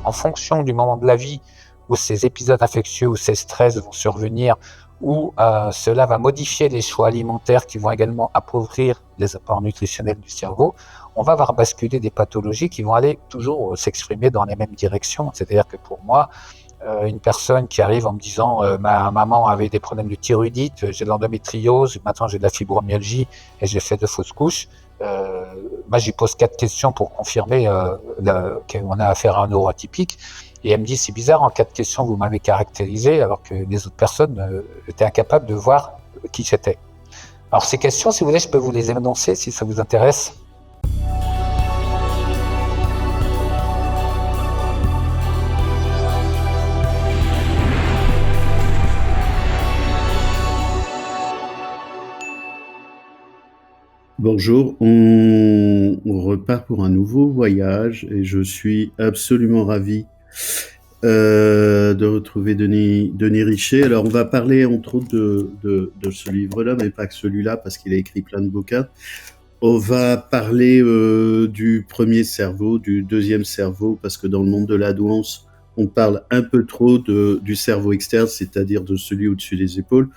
en fonction du moment de la vie où ces épisodes infectieux ou ces stress vont survenir, où cela va modifier les choix alimentaires qui vont également appauvrir les apports nutritionnels du cerveau, on va avoir basculé des pathologies qui vont aller toujours s'exprimer dans les mêmes directions. C'est-à-dire que pour moi, une personne qui arrive en me disant ma maman avait des problèmes de thyroïdite, j'ai de l'endométriose, maintenant j'ai de la fibromyalgie et j'ai fait 2 fausses couches. Moi, j'y pose 4 questions pour confirmer qu'on a affaire à un neuroatypique. Et elle me dit, c'est bizarre, en 4 questions, vous m'avez caractérisé, alors que les autres personnes étaient incapables de voir qui j'étais. Alors, ces questions, si vous voulez, je peux vous les énoncer si ça vous intéresse. Bonjour, on repart pour un nouveau voyage et je suis absolument ravi de retrouver Denis Richer. Alors on va parler entre autres de ce livre-là, mais pas que celui-là parce qu'il a écrit plein de bouquins. On va parler du premier cerveau, du deuxième cerveau, parce que dans le monde de la douance, on parle un peu trop du cerveau externe, c'est-à-dire de celui au-dessus des épaules.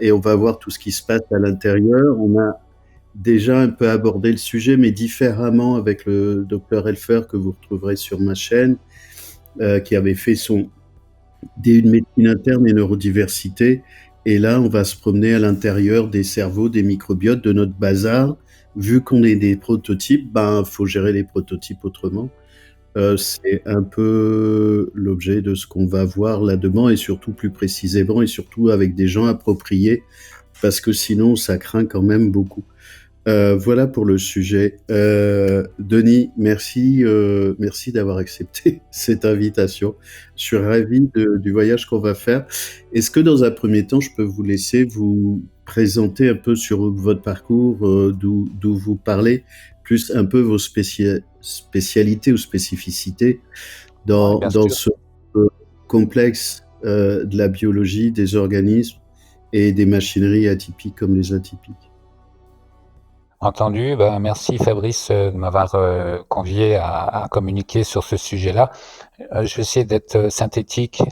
Et on va voir tout ce qui se passe à l'intérieur. On a déjà un peu abordé le sujet, mais différemment avec le docteur Helfer que vous retrouverez sur ma chaîne, qui avait fait son DU de médecine interne et neurodiversité. Et là, on va se promener à l'intérieur des cerveaux, des microbiotes, de notre bazar. Vu qu'on est des prototypes, faut gérer les prototypes autrement. C'est un peu l'objet de ce qu'on va voir là-dedans, et surtout plus précisément, et surtout avec des gens appropriés, parce que sinon, ça craint quand même beaucoup. Voilà pour le sujet. Denis, merci d'avoir accepté cette invitation. Je suis ravi du voyage qu'on va faire. Est-ce que dans un premier temps, je peux vous laisser vous présenter un peu sur votre parcours, d'où vous parlez, plus un peu vos spécialités ou spécificités dans ce complexe de la biologie, des organismes et des machineries atypiques comme les atypiques. Entendu. Merci Fabrice de m'avoir convié à communiquer sur ce sujet-là. Je vais essayer d'être synthétique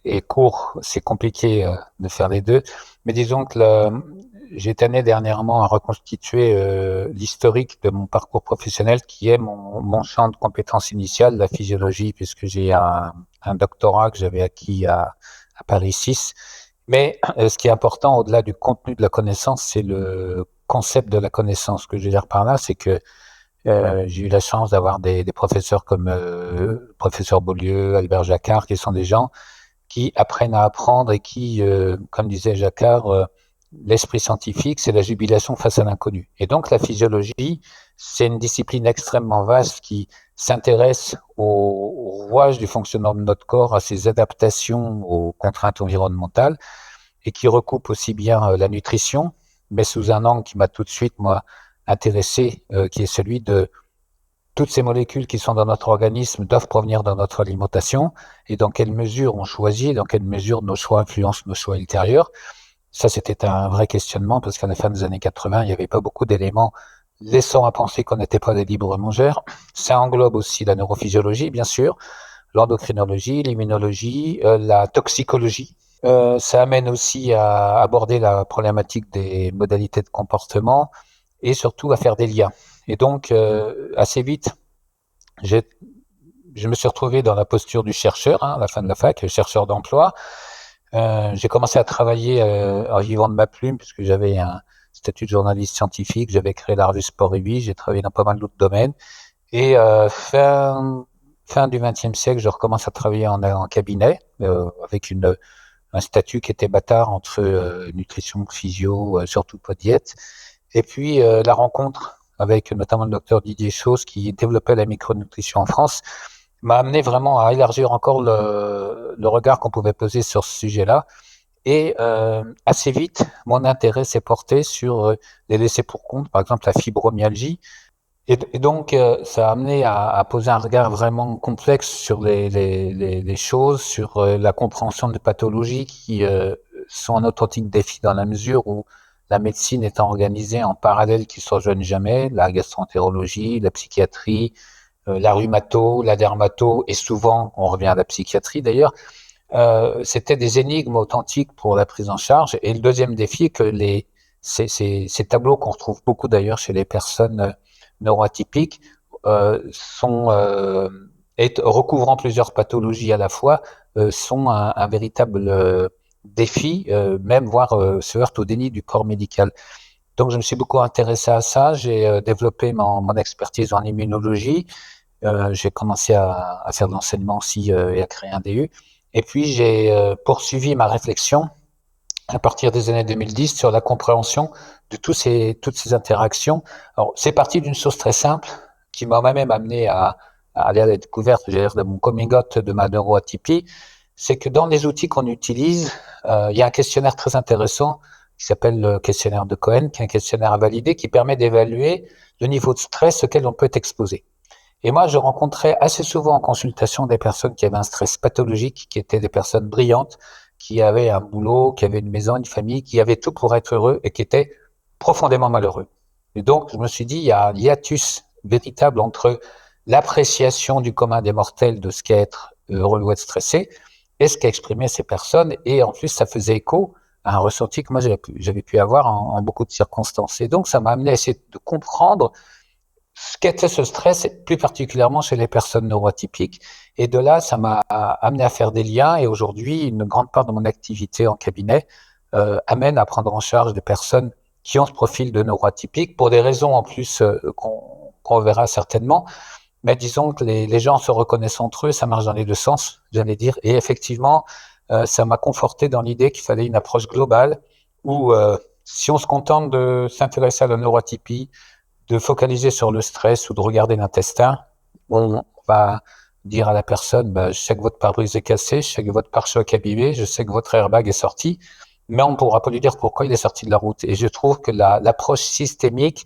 et court. C'est compliqué de faire les deux. Mais disons que j'ai été amené dernièrement à reconstituer l'historique de mon parcours professionnel qui est mon champ de compétences initiales, la physiologie, puisque j'ai un doctorat que j'avais acquis à Paris 6. Mais ce qui est important, au-delà du contenu de la connaissance, c'est le concept de la connaissance. Ce que je veux dire par là, c'est que j'ai eu la chance d'avoir des professeurs comme le professeur Beaulieu, Albert Jacquard, qui sont des gens qui apprennent à apprendre et qui, comme disait Jacquard, l'esprit scientifique, c'est la jubilation face à l'inconnu. Et donc la physiologie, c'est une discipline extrêmement vaste qui s'intéresse au rouage du fonctionnement de notre corps, à ses adaptations aux contraintes environnementales, et qui recoupe aussi bien la nutrition, mais sous un angle qui m'a tout de suite, moi, intéressé, qui est celui de toutes ces molécules qui sont dans notre organisme doivent provenir de notre alimentation, et dans quelle mesure on choisit, dans quelle mesure nos choix influencent nos choix ultérieurs. Ça, c'était un vrai questionnement, parce qu'à la fin des années 80, il n'y avait pas beaucoup d'éléments laissant à penser qu'on n'était pas des libres mangeurs. Ça englobe aussi la neurophysiologie, bien sûr, l'endocrinologie, l'immunologie, la toxicologie. Ça amène aussi à aborder la problématique des modalités de comportement et surtout à faire des liens. Et donc, assez vite, je me suis retrouvé dans la posture du chercheur, à la fin de la fac, chercheur d'emploi. J'ai commencé à travailler en vivant de ma plume, puisque j'avais un statut de journaliste scientifique, j'avais créé la revue Sport et Vie, j'ai travaillé dans pas mal d'autres domaines. Et fin du XXe siècle, je recommence à travailler en cabinet, avec un statut qui était bâtard entre nutrition, physio, surtout pas diète. Et puis la rencontre avec notamment le docteur Didier Chose qui développait la micronutrition en France m'a amené vraiment à élargir encore le regard qu'on pouvait poser sur ce sujet-là. Et assez vite, mon intérêt s'est porté sur les laissés pour compte, par exemple la fibromyalgie. Et donc, ça a amené à poser un regard vraiment complexe sur les choses, sur la compréhension des pathologies qui sont un authentique défi dans la mesure où la médecine étant organisée en parallèle qui ne se rejoignent jamais, la gastroentérologie, la psychiatrie, la rhumato, la dermato, et souvent, on revient à la psychiatrie d'ailleurs, c'était des énigmes authentiques pour la prise en charge. Et le deuxième défi est que ces tableaux qu'on retrouve beaucoup d'ailleurs chez les personnes neuroatypiques sont recouvrant plusieurs pathologies à la fois, sont un véritable défi, même voire se heurtent au déni du corps médical. Donc je me suis beaucoup intéressé à ça, j'ai développé mon expertise en immunologie, j'ai commencé à faire de l'enseignement aussi et à créer un DU. Et puis j'ai poursuivi ma réflexion à partir des années 2010 sur la compréhension de toutes ces interactions. Alors c'est parti d'une source très simple qui m'a même amené à aller à la découverte, de mon coming out de ma neuroatypie. C'est que dans les outils qu'on utilise, il y a un questionnaire très intéressant qui s'appelle le questionnaire de Cohen, qui est un questionnaire à valider qui permet d'évaluer le niveau de stress auquel on peut être exposé. Et moi, je rencontrais assez souvent en consultation des personnes qui avaient un stress pathologique, qui étaient des personnes brillantes, qui avaient un boulot, qui avaient une maison, une famille, qui avaient tout pour être heureux et qui étaient profondément malheureux. Et donc, je me suis dit, il y a un hiatus véritable entre l'appréciation du commun des mortels de ce qu'est être heureux ou être stressé et ce qu'exprimaient ces personnes. Et en plus, ça faisait écho à un ressenti que moi, j'avais pu avoir en beaucoup de circonstances. Et donc, ça m'a amené à essayer de comprendre ce qu'était ce stress, plus particulièrement chez les personnes neuroatypiques. Et de là, ça m'a amené à faire des liens. Et aujourd'hui, une grande part de mon activité en cabinet amène à prendre en charge des personnes qui ont ce profil de neuroatypique pour des raisons en plus qu'on verra certainement. Mais disons que les gens se reconnaissent entre eux, ça marche dans les deux sens, j'allais dire. Et effectivement, ça m'a conforté dans l'idée qu'il fallait une approche globale où si on se contente de s'intéresser à la neuroatypie, de focaliser sur le stress ou de regarder l'intestin, on va dire à la personne, bah, je sais que votre pare-brise est cassé, je sais que votre pare-choc est abîmé, je sais que votre airbag est sorti, mais on ne pourra pas lui dire pourquoi il est sorti de la route. Et je trouve que l'approche systémique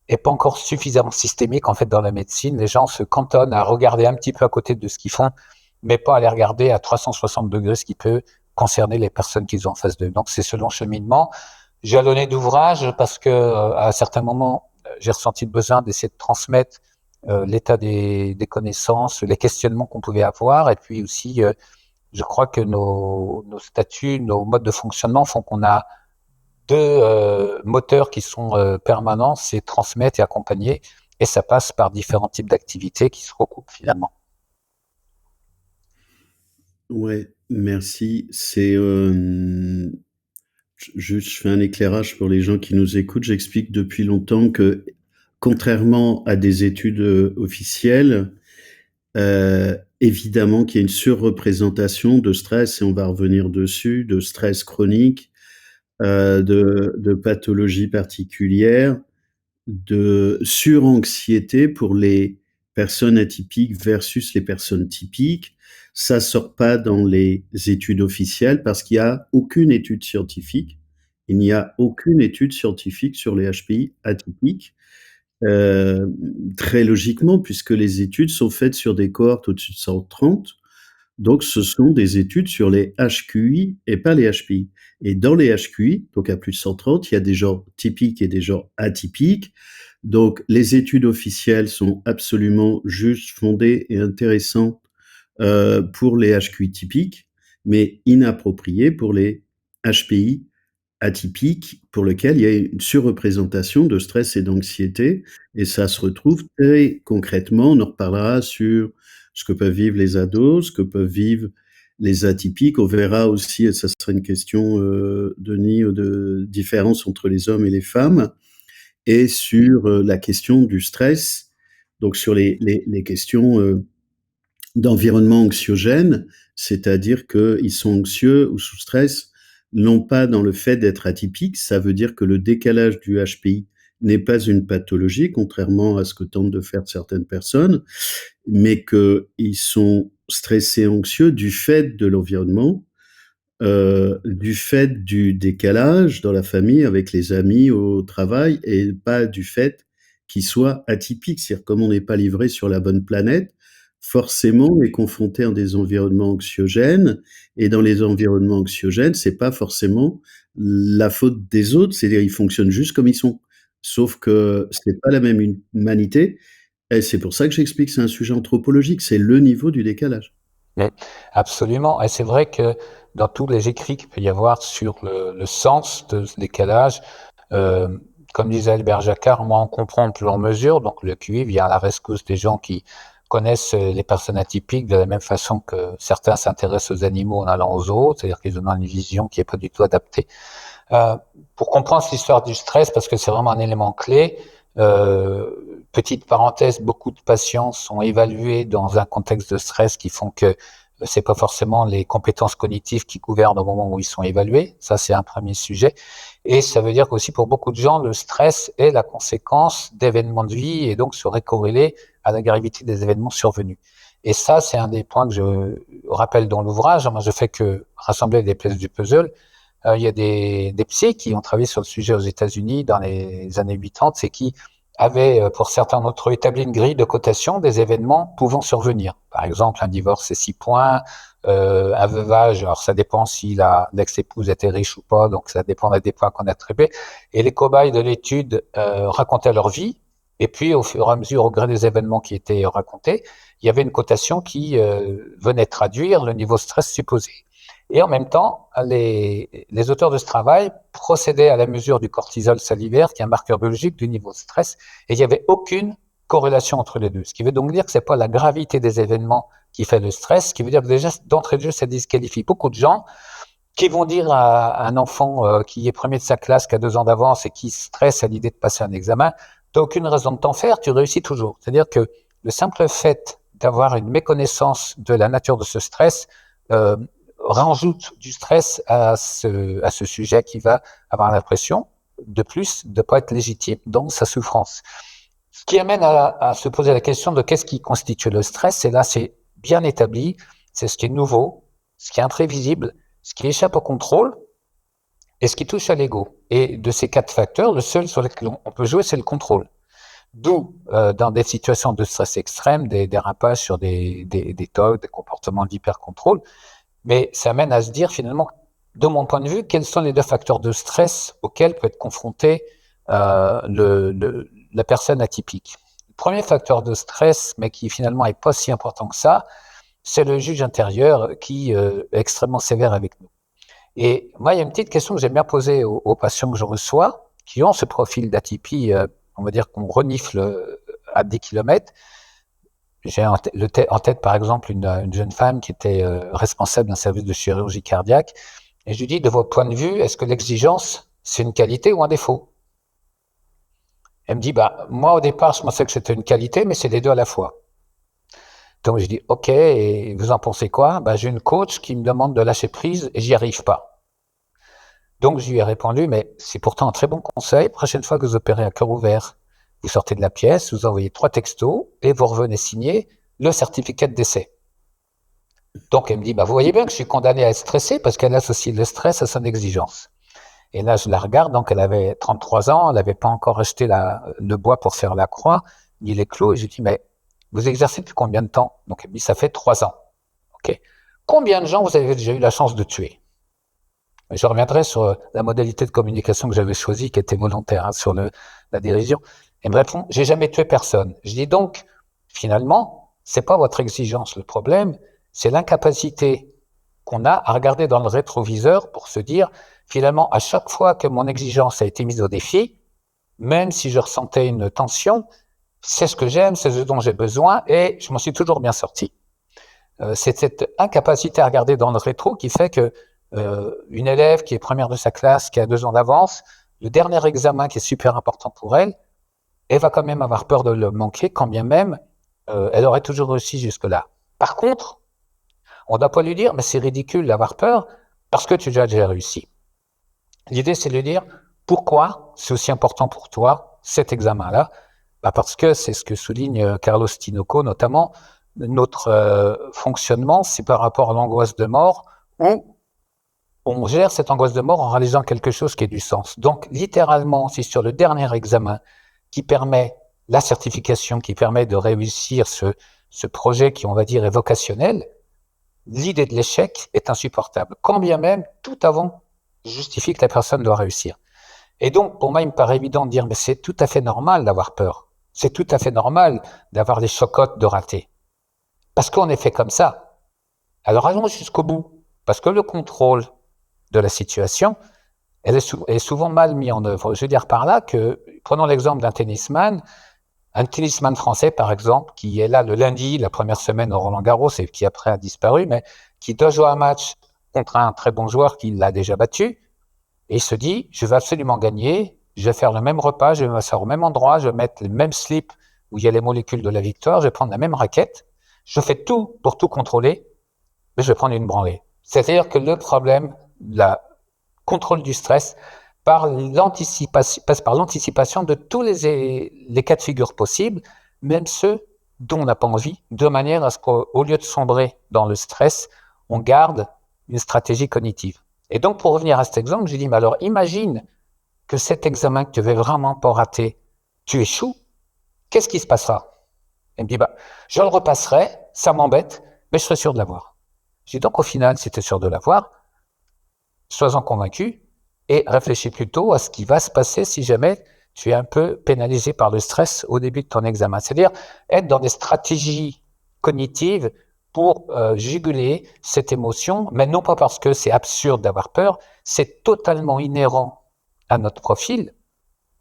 est pas encore suffisamment systémique en fait dans la médecine. Les gens se cantonnent à regarder un petit peu à côté de ce qu'ils font, mais pas à les regarder à 360 degrés, ce qui peut concerner les personnes qu'ils ont en face d'eux. Donc c'est ce long cheminement. Jalonné d'ouvrages parce que à certains moments j'ai ressenti le besoin d'essayer de transmettre l'état des connaissances, les questionnements qu'on pouvait avoir, et puis aussi, je crois que nos statuts, nos modes de fonctionnement font qu'on a deux moteurs qui sont permanents, c'est transmettre et accompagner, et ça passe par différents types d'activités qui se recoupent finalement. Ouais, merci. Juste, je fais un éclairage pour les gens qui nous écoutent. J'explique depuis longtemps que, contrairement à des études officielles, évidemment qu'il y a une surreprésentation de stress, et on va revenir dessus, de stress chronique, de pathologies particulières, de suranxiété pour les personnes atypiques versus les personnes typiques. Ça sort pas dans les études officielles parce qu'il y a aucune étude scientifique. Il n'y a aucune étude scientifique sur les HPI atypiques. Heu, Très logiquement, puisque les études sont faites sur des cohortes au-dessus de 130, donc ce sont des études sur les HQI et pas les HPI. Et dans les HQI, donc à plus de 130, il y a des genres typiques et des genres atypiques. Donc les études officielles sont absolument justes, fondées et intéressantes, pour les HQI typiques, mais inappropriées pour les HPI atypiques, pour lequel il y a une surreprésentation de stress et d'anxiété, et ça se retrouve très concrètement, on en reparlera sur ce que peuvent vivre les ados, ce que peuvent vivre les atypiques. On verra aussi, et ça sera une question, Denis, de différence entre les hommes et les femmes, et sur, la question du stress, donc sur les questions, d'environnement anxiogène, c'est-à-dire qu'ils sont anxieux ou sous stress, non pas dans le fait d'être atypiques, ça veut dire que le décalage du HPI n'est pas une pathologie, contrairement à ce que tentent de faire certaines personnes, mais qu'ils sont stressés, anxieux du fait de l'environnement, du fait du décalage dans la famille, avec les amis, au travail, et pas du fait qu'ils soient atypiques. C'est-à-dire, comme on n'est pas livré sur la bonne planète, forcément, on est confronté à des environnements anxiogènes, et dans les environnements anxiogènes, c'est pas forcément la faute des autres, c'est-à-dire ils fonctionnent juste comme ils sont. Sauf que c'est pas la même humanité, Et c'est pour ça que j'explique, c'est un sujet anthropologique, c'est le niveau du décalage. Mais absolument, et c'est vrai que dans tous les écrits qu'il peut y avoir sur le sens de ce décalage, euh, comme disait Albert Jacquard, moins on comprend, plus on mesure. Donc le QI vient à la rescousse des gens qui connaissent les personnes atypiques de la même façon que certains s'intéressent aux animaux en allant aux autres, c'est-à-dire qu'ils ont une vision qui n'est pas du tout adaptée. Euh, pour comprendre cette histoire du stress, parce que c'est vraiment un élément clé, petite parenthèse, beaucoup de patients sont évalués dans un contexte de stress qui font que c'est pas forcément les compétences cognitives qui gouvernent au moment où ils sont évalués. Ça, c'est un premier sujet. Et ça veut dire qu'aussi pour beaucoup de gens, le stress est la conséquence d'événements de vie et donc serait corrélé à la gravité des événements survenus. Et ça, c'est un des points que je rappelle dans l'ouvrage. Moi, je fais que rassembler des pièces du puzzle. Il y a des psys qui ont travaillé sur le sujet aux États-Unis dans les années 80, c'est qui avaient, pour certains d'entre eux, établi une grille de cotation des événements pouvant survenir. Par exemple, un divorce, c'est 6 points, un veuvage, alors ça dépend si l'ex-épouse était riche ou pas, donc ça dépendait des points qu'on attribuait. Et les cobayes de l'étude racontaient leur vie, et puis au fur et à mesure, au gré des événements qui étaient racontés, il y avait une cotation qui venait traduire le niveau de stress supposé. Et en même temps, les auteurs de ce travail procédaient à la mesure du cortisol salivaire, qui est un marqueur biologique du niveau de stress, et il n'y avait aucune corrélation entre les deux. Ce qui veut donc dire que c'est pas la gravité des événements qui fait le stress, ce qui veut dire que déjà, d'entrée de jeu, ça disqualifie beaucoup de gens qui vont dire à un enfant qui est premier de sa classe, qui a 2 ans d'avance et qui stresse à l'idée de passer un examen, tu n'as aucune raison de t'en faire, tu réussis toujours. C'est-à-dire que le simple fait d'avoir une méconnaissance de la nature de ce stress euh, rajoute du stress à ce sujet qui va avoir l'impression, de plus, de ne pas être légitime dans sa souffrance. Ce qui amène à se poser la question de qu'est-ce qui constitue le stress, et là c'est bien établi, c'est ce qui est nouveau, ce qui est imprévisible, ce qui échappe au contrôle, et ce qui touche à l'ego. Et de ces 4 facteurs, le seul sur lequel on peut jouer, c'est le contrôle. D'où, dans des situations de stress extrême, des dérapages sur des TOC, des comportements d'hyper-contrôle. Mais ça amène à se dire finalement, de mon point de vue, quels sont les 2 facteurs de stress auxquels peut être confrontée la personne atypique. Le premier facteur de stress, mais qui finalement est pas si important que ça, c'est le juge intérieur qui est extrêmement sévère avec nous. Et moi, il y a une petite question que j'aime bien poser aux patients que je reçois, qui ont ce profil d'atypie, on va dire qu'on renifle à des kilomètres. J'ai en tête, par exemple, une jeune femme qui était responsable d'un service de chirurgie cardiaque. Et je lui dis, de votre point de vue, est-ce que l'exigence, c'est une qualité ou un défaut? Elle me dit, bah, moi, au départ, je pensais que c'était une qualité, mais c'est les deux à la fois. Donc, je dis, OK, et vous en pensez quoi? Bah, j'ai une coach qui me demande de lâcher prise et j'y arrive pas. Donc, je lui ai répondu, mais c'est pourtant un très bon conseil. Prochaine fois que vous opérez à cœur ouvert, vous sortez de la pièce, vous envoyez 3 textos et vous revenez signer le certificat de décès. Donc, elle me dit, bah, vous voyez bien que je suis condamné à être stressé parce qu'elle associe le stress à son exigence. Et là, je la regarde, donc elle avait 33 ans, elle n'avait pas encore acheté le bois pour faire la croix, ni les clous. Et je lui dis, mais vous exercez depuis combien de temps? Donc elle me dit, ça fait 3 ans. OK. Combien de gens vous avez déjà eu la chance de tuer? Et je reviendrai sur la modalité de communication que j'avais choisie, qui était volontaire, hein, sur la dérision. Elle me répond, j'ai jamais tué personne. Je dis donc, finalement, c'est pas votre exigence le problème, c'est l'incapacité qu'on a à regarder dans le rétroviseur pour se dire, finalement, à chaque fois que mon exigence a été mise au défi, même si je ressentais une tension, c'est ce que j'aime, c'est ce dont j'ai besoin, et je m'en suis toujours bien sorti. C'est cette incapacité à regarder dans le rétro qui fait que une élève qui est première de sa classe, qui a 2 ans d'avance, le dernier examen qui est super important pour elle, elle va quand même avoir peur de le manquer, quand bien même elle aurait toujours réussi jusque-là. Par contre, on ne doit pas lui dire, mais c'est ridicule d'avoir peur parce que tu as déjà réussi. L'idée, c'est de lui dire, pourquoi c'est aussi important pour toi, cet examen-là? Bah parce que c'est ce que souligne Carlos Tinoco, notamment, notre fonctionnement, c'est par rapport à l'angoisse de mort, où on gère cette angoisse de mort en réalisant quelque chose qui ait du sens. Donc, littéralement, c'est sur le dernier examen qui permet la certification, qui permet de réussir ce projet qui, on va dire, est vocationnel, l'idée de l'échec est insupportable. Quand bien même, tout avant justifie que la personne doit réussir. Et donc, pour moi, il me paraît évident de dire, mais c'est tout à fait normal d'avoir peur. C'est tout à fait normal d'avoir les chocottes de rater. Parce qu'on est fait comme ça. Alors allons jusqu'au bout. Parce que le contrôle de la situation, elle est souvent mal mis en œuvre. Je veux dire par là que, prenons l'exemple d'un tennisman français, par exemple, qui est là le lundi, la première semaine au Roland-Garros, et qui après a disparu, mais qui doit jouer un match contre un très bon joueur qui l'a déjà battu, et il se dit, je vais absolument gagner, je vais faire le même repas, je vais m'asseoir au même endroit, je vais mettre le même slip où il y a les molécules de la victoire, je vais prendre la même raquette, je fais tout pour tout contrôler, mais je vais prendre une branlée. C'est-à-dire que le problème, le contrôle du stress, passe par l'anticipation de tous les cas de figure possibles, même ceux dont on n'a pas envie, de manière à ce qu'au lieu de sombrer dans le stress, on garde une stratégie cognitive. Et donc, pour revenir à cet exemple, j'ai dit, mais alors imagine que cet examen que tu ne veux vraiment pas rater, tu échoues, qu'est-ce qui se passera? Elle me dit, je le repasserai, ça m'embête, mais je serai sûr de l'avoir. J'ai dit, donc au final, si tu es sûr de l'avoir, sois-en convaincu et réfléchis plutôt à ce qui va se passer si jamais tu es un peu pénalisé par le stress au début de ton examen. C'est-à-dire être dans des stratégies cognitives pour juguler cette émotion, mais non pas parce que c'est absurde d'avoir peur, c'est totalement inhérent à notre profil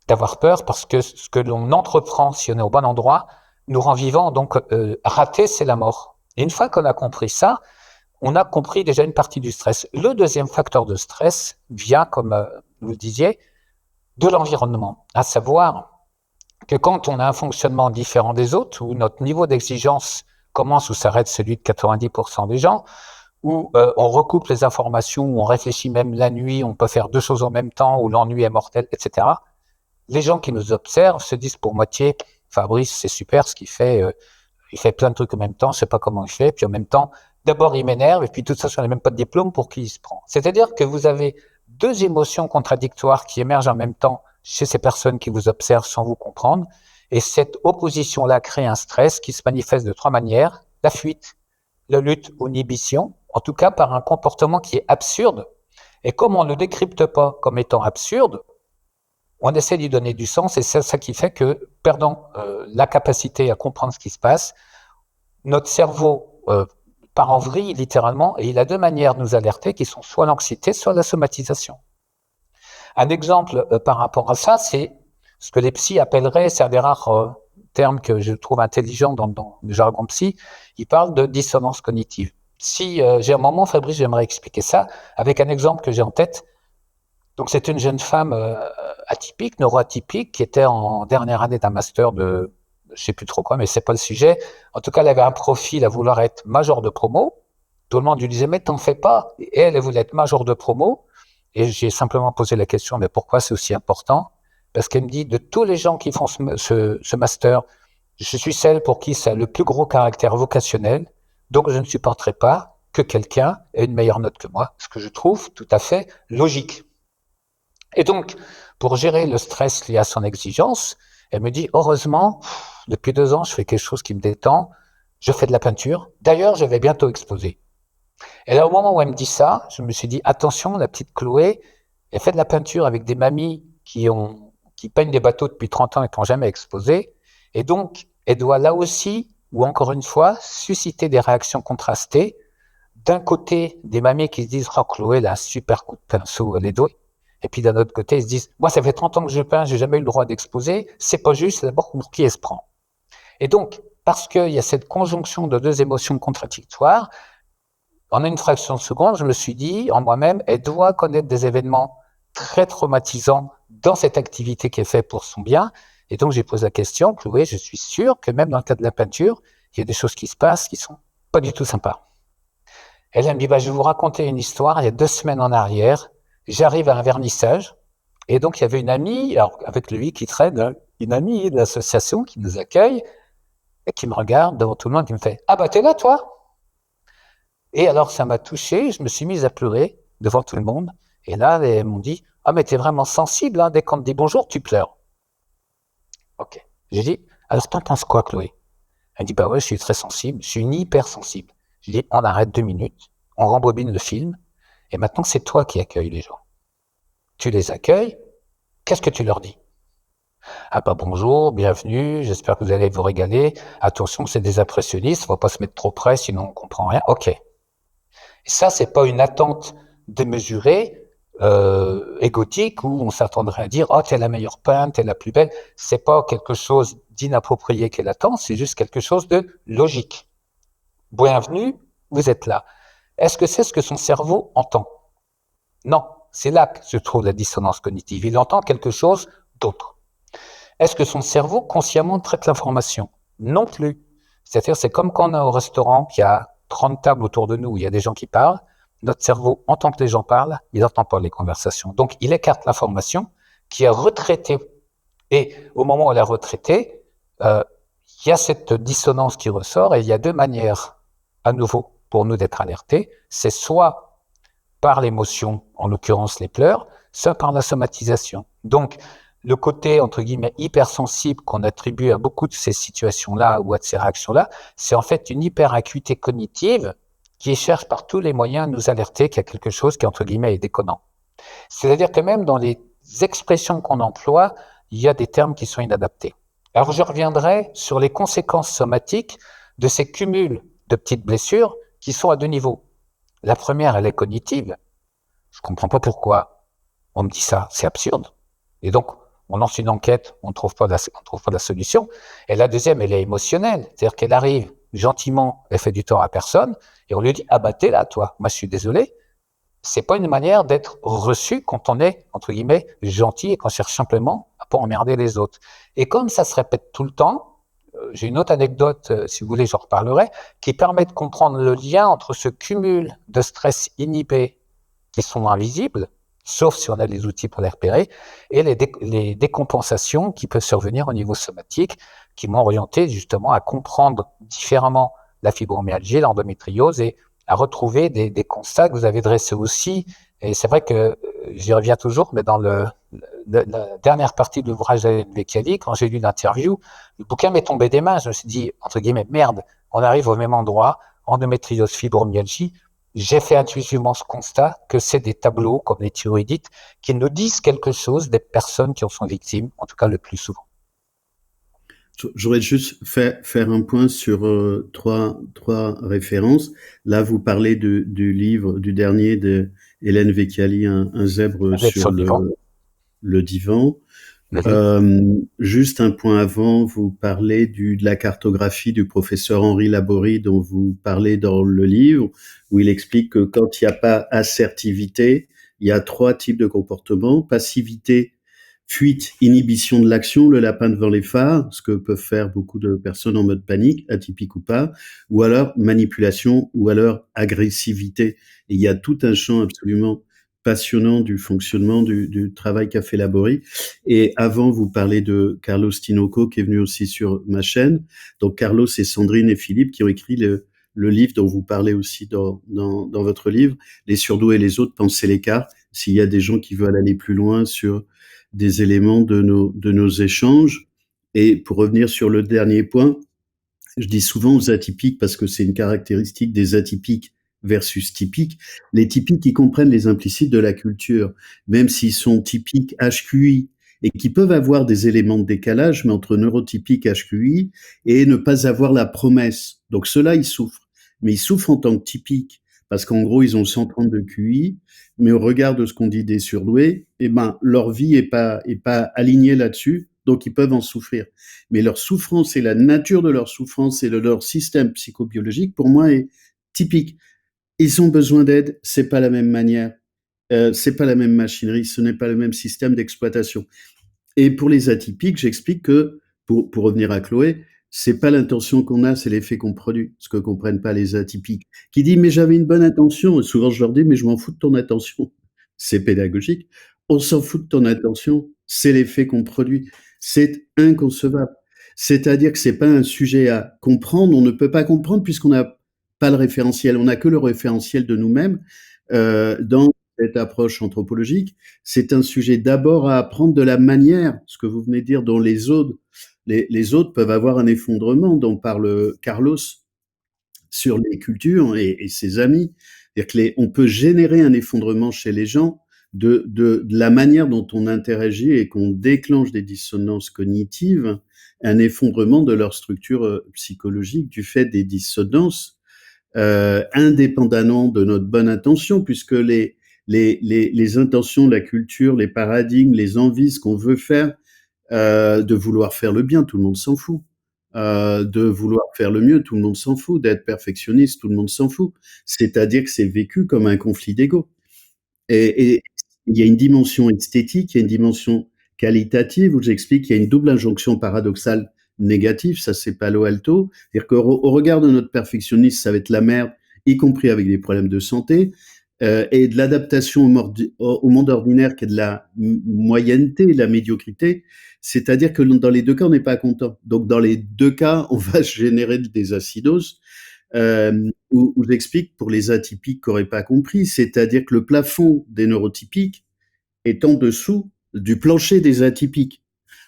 d'avoir peur parce que ce que l'on entreprend, si on est au bon endroit, nous rend vivants. Donc, rater, c'est la mort. Et une fois qu'on a compris ça, on a compris déjà une partie du stress. Le deuxième facteur de stress vient, comme vous le disiez, de l'environnement, à savoir que quand on a un fonctionnement différent des autres, où notre niveau d'exigence commence ou s'arrête celui de 90% des gens, où on recoupe les informations, où on réfléchit même la nuit, on peut faire deux choses en même temps, où l'ennui est mortel, etc. Les gens qui nous observent se disent pour moitié, Fabrice, c'est super ce qu'il fait, il fait plein de trucs en même temps, je sais pas comment il fait, puis en même temps, d'abord il m'énerve, et puis tout ça, je n'ai même pas de diplôme pour qui il se prend. C'est-à-dire que vous avez deux émotions contradictoires qui émergent en même temps chez ces personnes qui vous observent sans vous comprendre, et cette opposition-là crée un stress qui se manifeste de trois manières: la fuite, la lutte ou l'inhibition, en tout cas par un comportement qui est absurde. Et comme on ne le décrypte pas comme étant absurde, on essaie d'y donner du sens, et c'est ça qui fait que, perdant la capacité à comprendre ce qui se passe, notre cerveau part en vrille littéralement, et il a deux manières de nous alerter qui sont soit l'anxiété, soit la somatisation. Un exemple par rapport à ça, c'est ce que les psys appelleraient, c'est un des rares termes que je trouve intelligent dans le jargon psy, ils parlent de dissonance cognitive. Si j'ai un moment, Fabrice, j'aimerais expliquer ça avec un exemple que j'ai en tête. Donc c'est une jeune femme atypique, neuroatypique, qui était en dernière année d'un master de je sais plus trop quoi, mais c'est pas le sujet. En tout cas, elle avait un profil à vouloir être major de promo. Tout le monde lui disait, mais t'en fais pas. Et elle voulait être major de promo. Et j'ai simplement posé la question, mais pourquoi c'est aussi important? Parce qu'elle me dit, de tous les gens qui font ce master, je suis celle pour qui ça a le plus gros caractère vocationnel. Donc je ne supporterai pas que quelqu'un ait une meilleure note que moi. Ce que je trouve tout à fait logique. Et donc, pour gérer le stress lié à son exigence, elle me dit, heureusement, depuis 2 ans, je fais quelque chose qui me détend, je fais de la peinture. D'ailleurs, je vais bientôt exposer. Et là, au moment où elle me dit ça, je me suis dit, attention, la petite Chloé, elle fait de la peinture avec des mamies qui peignent des bateaux depuis 30 ans et qui n'ont jamais exposé. Et donc, elle doit là aussi, ou encore une fois, susciter des réactions contrastées. D'un côté, des mamies qui se disent, oh, Chloé, elle a un super coup de pinceau, elle est douée. Et puis d'un autre côté, ils se disent, moi, ça fait 30 ans que je peins, j'ai jamais eu le droit d'exposer, c'est pas juste, c'est d'abord pour qui elle se prend. Et donc, parce qu'il y a cette conjonction de deux émotions contradictoires, en une fraction de seconde, je me suis dit, en moi-même, elle doit connaître des événements très traumatisants dans cette activité qui est faite pour son bien. Et donc, j'ai posé la question, Chloé, je suis sûr que même dans le cas de la peinture, il y a des choses qui se passent qui sont pas du tout sympas. Elle me dit, je vais vous raconter une histoire, il y a 2 semaines en arrière, j'arrive à un vernissage, et donc il y avait une amie, alors avec lui qui traîne, une amie de l'association qui nous accueille, et qui me regarde devant tout le monde, qui me fait « Ah t'es là toi ?» Et alors ça m'a touché, je me suis mise à pleurer devant tout le monde, et là elles m'ont dit « Ah mais t'es vraiment sensible, hein, dès qu'on te dit bonjour, tu pleures. » Ok. J'ai dit « Alors t'en penses quoi, Chloé ?» Elle dit « Ouais, je suis très sensible, je suis une hypersensible. » J'ai dit « On arrête 2 minutes, on rembobine le film, et maintenant c'est toi qui accueilles les gens. Tu les accueilles, qu'est-ce que tu leur dis? Ah bah bonjour, bienvenue, j'espère que vous allez vous régaler. Attention, c'est des impressionnistes, faut pas se mettre trop près, sinon on comprend rien. Ok. Et ça, c'est pas une attente démesurée, égotique, où on s'attendrait à dire, oh, t'es la meilleure peintre, t'es la plus belle. C'est pas quelque chose d'inapproprié qu'elle attend, c'est juste quelque chose de logique. Bienvenue, vous êtes là. Est-ce que c'est ce que son cerveau entend? Non, c'est là que se trouve la dissonance cognitive. Il entend quelque chose d'autre. Est-ce que son cerveau consciemment traite l'information? Non plus. C'est-à-dire, c'est comme quand on est au restaurant, qu'il y a 30 tables autour de nous, où il y a des gens qui parlent. Notre cerveau entend que les gens parlent, il n'entend pas les conversations. Donc, il écarte l'information qui est retraitée. Et au moment où elle est retraitée, il y a cette dissonance qui ressort et il y a deux manières, à nouveau, pour nous d'être alertés. C'est soit par l'émotion, en l'occurrence les pleurs, soit par la somatisation. Donc, le côté, entre guillemets, hypersensible qu'on attribue à beaucoup de ces situations-là ou à de ces réactions-là, c'est en fait une hyperacuité cognitive qui cherche par tous les moyens à nous alerter qu'il y a quelque chose qui, entre guillemets, est déconnant. C'est-à-dire que même dans les expressions qu'on emploie, il y a des termes qui sont inadaptés. Alors, je reviendrai sur les conséquences somatiques de ces cumuls de petites blessures qui sont à deux niveaux. La première, elle est cognitive. Je comprends pas pourquoi on me dit ça, c'est absurde. Et donc, on lance une enquête, on trouve pas la solution. Et la deuxième, elle est émotionnelle. C'est-à-dire qu'elle arrive gentiment, elle fait du tort à personne, et on lui dit, ah bah t'es là, toi. Moi, je suis désolé. C'est pas une manière d'être reçu quand on est, entre guillemets, gentil et qu'on cherche simplement à pas emmerder les autres. Et comme ça se répète tout le temps, j'ai une autre anecdote, si vous voulez, j'en reparlerai, qui permet de comprendre le lien entre ce cumul de stress inhibé qui sont invisibles, sauf si on a les outils pour les repérer, et les décompensations qui peuvent survenir au niveau somatique, qui m'ont orienté justement à comprendre différemment la fibromyalgie, l'endométriose, et à retrouver des constats que vous avez dressés aussi. Et c'est vrai que j'y reviens toujours, mais dans la dernière partie de l'ouvrage d'Hélène Vecchiali, quand j'ai lu l'interview, le bouquin m'est tombé des mains. Je me suis dit, entre guillemets, merde, on arrive au même endroit, endométriose, fibromyalgie. J'ai fait intuitivement ce constat que c'est des tableaux comme les thyroïdites qui nous disent quelque chose des personnes qui en sont victimes, en tout cas le plus souvent. J'aurais juste faire un point sur trois références. Là, vous parlez du livre, du dernier de Hélène Vecchiali, un zèbre sur le divan. Juste un point avant, vous parlez de la cartographie du professeur Henri Laborie dont vous parlez dans le livre, où il explique que quand il n'y a pas assertivité, il y a trois types de comportements: passivité, fuite, inhibition de l'action, le lapin devant les phares, ce que peuvent faire beaucoup de personnes en mode panique, atypique ou pas, ou alors manipulation, ou alors agressivité. Et il y a tout un champ absolument passionnant du fonctionnement du travail qu'a fait Laborie. Et avant, vous parlez de Carlos Tinoco, qui est venu aussi sur ma chaîne. Donc Carlos et Sandrine et Philippe qui ont écrit le livre dont vous parlez aussi dans votre livre, Les surdoués et les autres, penser l'écart. S'il y a des gens qui veulent aller plus loin sur des éléments de nos échanges. Et pour revenir sur le dernier point, je dis souvent aux atypiques, parce que c'est une caractéristique des atypiques versus typiques, les typiques, ils comprennent les implicites de la culture, même s'ils sont typiques HQI, et qui peuvent avoir des éléments de décalage, mais entre neurotypique HQI et ne pas avoir la promesse. Donc ceux-là, ils souffrent. Mais ils souffrent en tant que typiques, parce qu'en gros, ils ont 132 QI, mais au regard de ce qu'on dit des surdoués, eh ben, leur vie est pas alignée là-dessus, donc ils peuvent en souffrir. Mais leur souffrance et la nature de leur souffrance et de leur système psychobiologique, pour moi, est typique. Ils ont besoin d'aide, c'est pas la même manière, c'est pas la même machinerie, ce n'est pas le même système d'exploitation. Et pour les atypiques, j'explique que, pour revenir à Chloé, c'est pas l'intention qu'on a, c'est l'effet qu'on produit, ce que comprennent pas les atypiques. Qui dit, mais j'avais une bonne intention, et souvent je leur dis, mais je m'en fous de ton intention. C'est pédagogique. On s'en fout de ton intention, c'est l'effet qu'on produit. C'est inconcevable. C'est-à-dire que c'est pas un sujet à comprendre, on ne peut pas comprendre puisqu'on n'a pas le référentiel, on n'a que le référentiel de nous-mêmes. Dans cette approche anthropologique, c'est un sujet d'abord à apprendre de la manière, ce que vous venez de dire, dont les autres peuvent avoir un effondrement, dont parle Carlos sur les cultures et ses amis. C'est-à-dire que on peut générer un effondrement chez les gens de la manière dont on interagit et qu'on déclenche des dissonances cognitives, un effondrement de leur structure psychologique du fait des dissonances, indépendamment de notre bonne intention, puisque les intentions, la culture, les paradigmes, les envies, ce qu'on veut faire, de vouloir faire le bien, tout le monde s'en fout. De vouloir faire le mieux, tout le monde s'en fout. D'être perfectionniste, tout le monde s'en fout. C'est-à-dire que c'est vécu comme un conflit d'ego. Et il y a une dimension esthétique, il y a une dimension qualitative où j'explique qu'il y a une double injonction paradoxale négative, ça c'est Palo Alto. C'est-à-dire qu'au regard de notre perfectionniste, ça va être la merde, y compris avec des problèmes de santé, et de l'adaptation au monde ordinaire qui est de la moyenneté, de la médiocrité. C'est-à-dire que dans les deux cas, on n'est pas content. Donc dans les deux cas, on va générer des acidoses. Où j'explique pour les atypiques qui n'auraient pas compris, c'est-à-dire que le plafond des neurotypiques est en dessous du plancher des atypiques.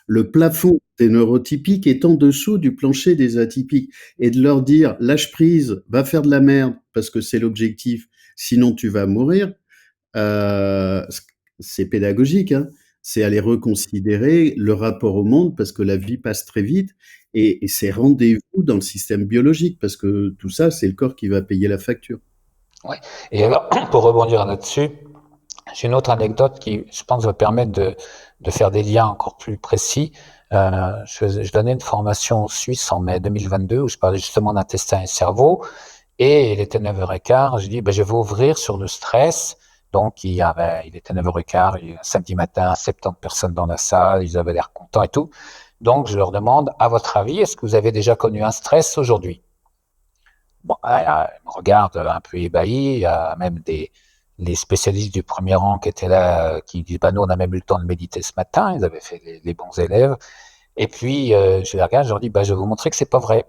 Le plafond des neurotypiques est en dessous du plancher des atypiques. Et de leur dire, lâche prise, va faire de la merde, parce que c'est l'objectif, sinon tu vas mourir, euh, c'est pédagogique, hein. C'est aller reconsidérer le rapport au monde parce que la vie passe très vite et c'est rendez-vous dans le système biologique parce que tout ça, c'est le corps qui va payer la facture. Ouais. Et alors, pour rebondir là-dessus, j'ai une autre anecdote qui, je pense, va permettre de faire des liens encore plus précis. Je donnais une formation en Suisse en mai 2022 où je parlais justement d'intestin et cerveau. Et il était 9h15, je dis, je vais ouvrir sur le stress. Donc, il était 9h15, il y a un samedi matin, 70 personnes dans la salle, ils avaient l'air contents et tout. Donc, je leur demande, à votre avis, est-ce que vous avez déjà connu un stress aujourd'hui? Bon, ils me regardent un peu ébahis, il y a même les spécialistes du premier rang qui étaient là, qui disent, nous, on a même eu le temps de méditer ce matin, ils avaient fait les bons élèves. Et puis, je les regarde, je leur dis, je vais vous montrer que c'est pas vrai.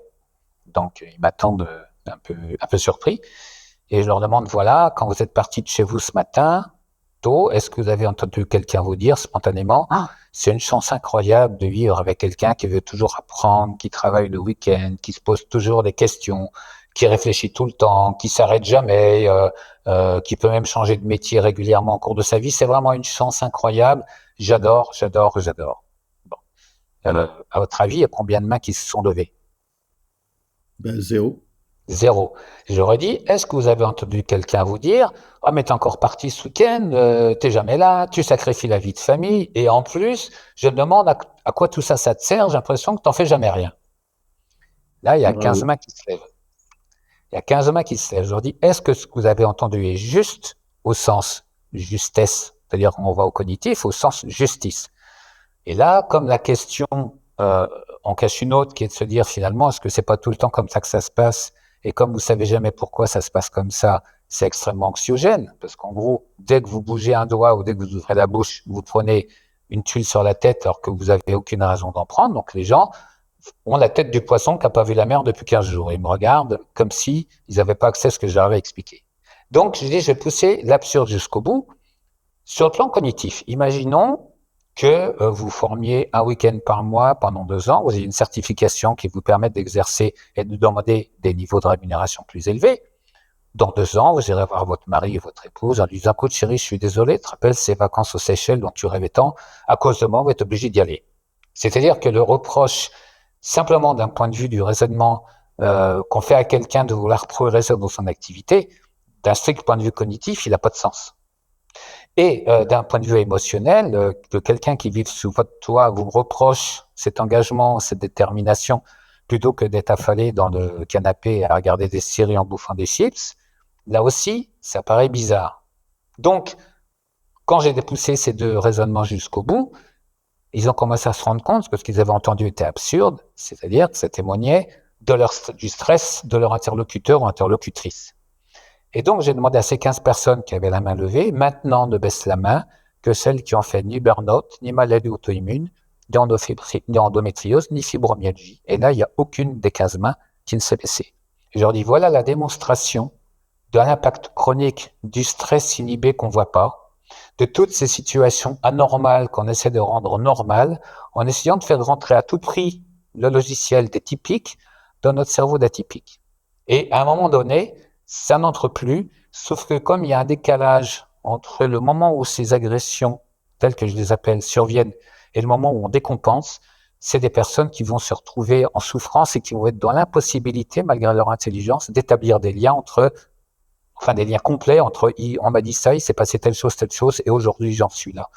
Donc, ils m'attendent un peu surpris. Et je leur demande, voilà, quand vous êtes parti de chez vous ce matin, tôt, est-ce que vous avez entendu quelqu'un vous dire spontanément, c'est une chance incroyable de vivre avec quelqu'un qui veut toujours apprendre, qui travaille le week-end, qui se pose toujours des questions, qui réfléchit tout le temps, qui s'arrête jamais, qui peut même changer de métier régulièrement au cours de sa vie. C'est vraiment une chance incroyable. J'adore, j'adore, j'adore. Bon. À votre avis, il y a combien de mains qui se sont levées? Zéro. Zéro. J'aurais dit, est-ce que vous avez entendu quelqu'un vous dire, mais t'es encore parti ce week-end, t'es jamais là, tu sacrifies la vie de famille, et en plus, je me demande à quoi tout ça te sert, j'ai l'impression que t'en fais jamais rien. Là, il y a 15 Bravo. mains qui se lèvent. Il y a 15 mains qui se lèvent. Je leur dis, est-ce que ce que vous avez entendu est juste au sens justesse, c'est-à-dire qu'on va au cognitif, au sens justice. Et là, comme la question en cache une autre qui est de se dire finalement, est-ce que c'est pas tout le temps comme ça que ça se passe? Et comme vous savez jamais pourquoi ça se passe comme ça, c'est extrêmement anxiogène. Parce qu'en gros, dès que vous bougez un doigt ou dès que vous ouvrez la bouche, vous prenez une tuile sur la tête alors que vous avez aucune raison d'en prendre. Donc les gens ont la tête du poisson qui n'a pas vu la mer depuis 15 jours. Ils me regardent comme si ils n'avaient pas accès à ce que j'avais expliqué. Donc je dis, je vais pousser l'absurde jusqu'au bout. Sur le plan cognitif, imaginons que vous formiez un week-end par mois pendant 2 ans, vous avez une certification qui vous permet d'exercer et de demander des niveaux de rémunération plus élevés. Dans 2 ans, vous irez voir votre mari et votre épouse en lui disant, écoute chérie, je suis désolé, tu te rappelles ces vacances aux Seychelles dont tu rêvais tant, à cause de moi, vous êtes obligé d'y aller. C'est-à-dire que le reproche, simplement d'un point de vue du raisonnement qu'on fait à quelqu'un de vouloir progresser dans son activité, d'un strict point de vue cognitif, il n'a pas de sens. Et d'un point de vue émotionnel, que quelqu'un qui vit sous votre toit vous reproche cet engagement, cette détermination, plutôt que d'être affalé dans le canapé à regarder des séries en bouffant des chips, là aussi, ça paraît bizarre. Donc, quand j'ai poussé ces deux raisonnements jusqu'au bout, ils ont commencé à se rendre compte que ce qu'ils avaient entendu était absurde, c'est-à-dire que ça témoignait du stress de leur interlocuteur ou interlocutrice. Et donc, j'ai demandé à ces 15 personnes qui avaient la main levée, maintenant ne baissent la main que celles qui ont fait ni burn-out, ni maladie auto-immune, ni endométriose, ni fibromyalgie. Et là, il n'y a aucune des 15 mains qui ne s'est baissée. Et je leur dis, voilà la démonstration de l'impact chronique du stress inhibé qu'on ne voit pas, de toutes ces situations anormales qu'on essaie de rendre normales, en essayant de faire rentrer à tout prix le logiciel des typiques dans notre cerveau d'atypique. Et à un moment donné, ça n'entre plus, sauf que comme il y a un décalage entre le moment où ces agressions, telles que je les appelle, surviennent et le moment où on décompense, c'est des personnes qui vont se retrouver en souffrance et qui vont être dans l'impossibilité, malgré leur intelligence, d'établir des liens des liens complets entre on m'a dit ça, il s'est passé telle chose, et aujourd'hui j'en suis là.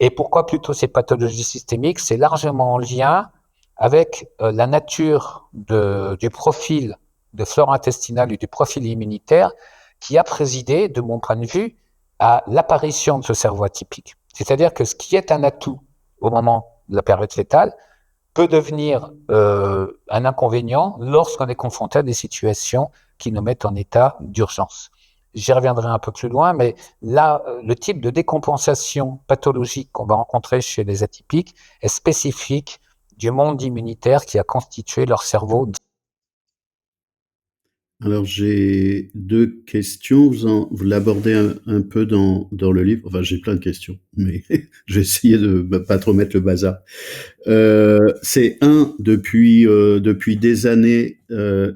Et pourquoi plutôt ces pathologies systémiques? C'est largement en lien avec la nature du profil de flore intestinale et du profil immunitaire qui a présidé, de mon point de vue, à l'apparition de ce cerveau atypique. C'est-à-dire que ce qui est un atout au moment de la période fétale peut devenir un inconvénient lorsqu'on est confronté à des situations qui nous mettent en état d'urgence. J'y reviendrai un peu plus loin, mais là, le type de décompensation pathologique qu'on va rencontrer chez les atypiques est spécifique du monde immunitaire qui a constitué leur cerveau. Alors j'ai 2 questions. Vous l'abordez un peu dans le livre. Enfin, j'ai plein de questions, mais je vais essayer de pas trop mettre le bazar. C'est depuis des années,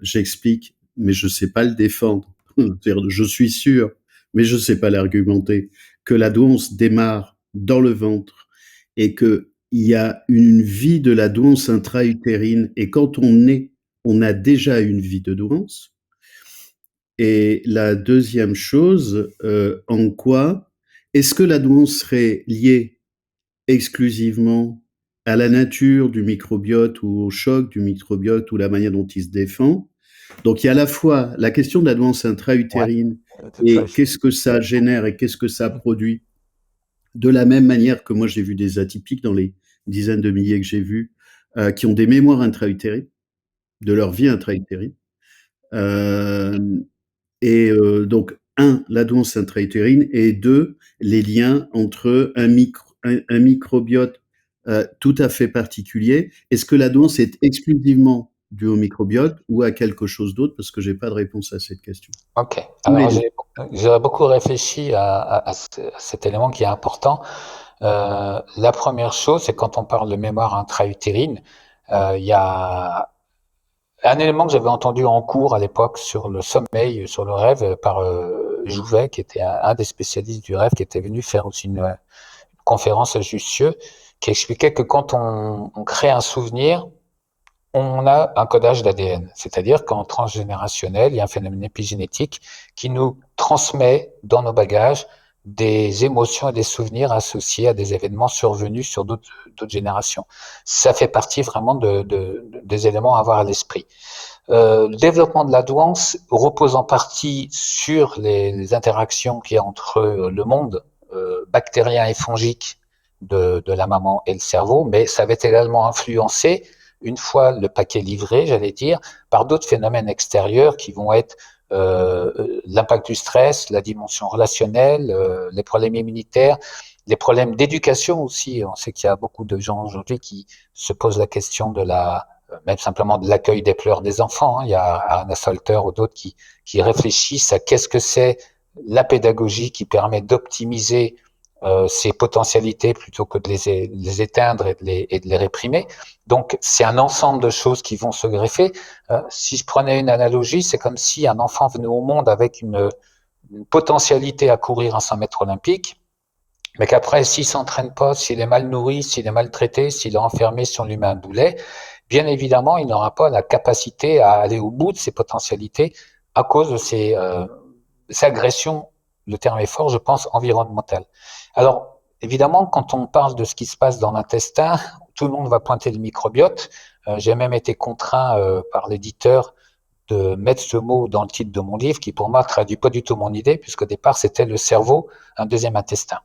j'explique, mais je sais pas le défendre. C'est-à-dire, je suis sûr, mais je sais pas l'argumenter, que la douance démarre dans le ventre et que il y a une vie de la douance intra-utérine, et quand on naît, on a déjà une vie de douance. Et la deuxième chose, en quoi est-ce que la douance serait liée exclusivement à la nature du microbiote ou au choc du microbiote ou la manière dont il se défend? Donc il y a à la fois la question de la douance intra-utérine et qu'est-ce que ça génère et qu'est-ce que ça produit. De la même manière que moi j'ai vu des atypiques dans les dizaines de milliers que j'ai vus, qui ont des mémoires intra-utérines, de leur vie intra-utérine. Donc la douance intra-utérine, et 2, les liens entre un microbiote tout à fait particulier. Est-ce que la douance est exclusivement due au microbiote ou à quelque chose d'autre? Parce que j'ai pas de réponse à cette question. Ok. Ou les Alors, deux. j'ai beaucoup réfléchi à cet élément qui est important. La première chose, c'est quand on parle de mémoire intra-utérine, il y a un élément que j'avais entendu en cours à l'époque sur le sommeil, sur le rêve, par Jouvet, qui était un des spécialistes du rêve, qui était venu faire aussi une conférence à Jussieu, qui expliquait que quand on crée un souvenir, on a un codage d'ADN. C'est-à-dire qu'en transgénérationnel, il y a un phénomène épigénétique qui nous transmet dans nos bagages des émotions et des souvenirs associés à des événements survenus sur d'autres générations. Ça fait partie vraiment des éléments à avoir à l'esprit. Le développement de la douance repose en partie sur les interactions qu'il y a entre le monde bactérien et fongique de la maman et le cerveau, mais ça va être également influencé, une fois le paquet livré, j'allais dire, par d'autres phénomènes extérieurs qui vont être l'impact du stress, la dimension relationnelle, les problèmes immunitaires, les problèmes d'éducation aussi. On sait qu'il y a beaucoup de gens aujourd'hui qui se posent la question de même simplement de l'accueil des pleurs des enfants. Il y a Anna Salter ou d'autres qui réfléchissent à qu'est-ce que c'est la pédagogie qui permet d'optimiser ces potentialités plutôt que de les éteindre et de les réprimer. Donc, c'est un ensemble de choses qui vont se greffer. Si je prenais une analogie, c'est comme si un enfant venait au monde avec une potentialité à courir un 100 mètres olympique, mais qu'après, s'il s'entraîne pas, s'il est mal nourri, s'il est maltraité, s'il est enfermé, si on lui met un boulet, bien évidemment, il n'aura pas la capacité à aller au bout de ses potentialités à cause de ces agressions, le terme est fort, je pense, environnementales. Alors, évidemment, quand on parle de ce qui se passe dans l'intestin, tout le monde va pointer le microbiote. J'ai même été contraint par l'éditeur de mettre ce mot dans le titre de mon livre, qui pour moi traduit pas du tout mon idée, puisqu'au départ, c'était le cerveau, un deuxième intestin.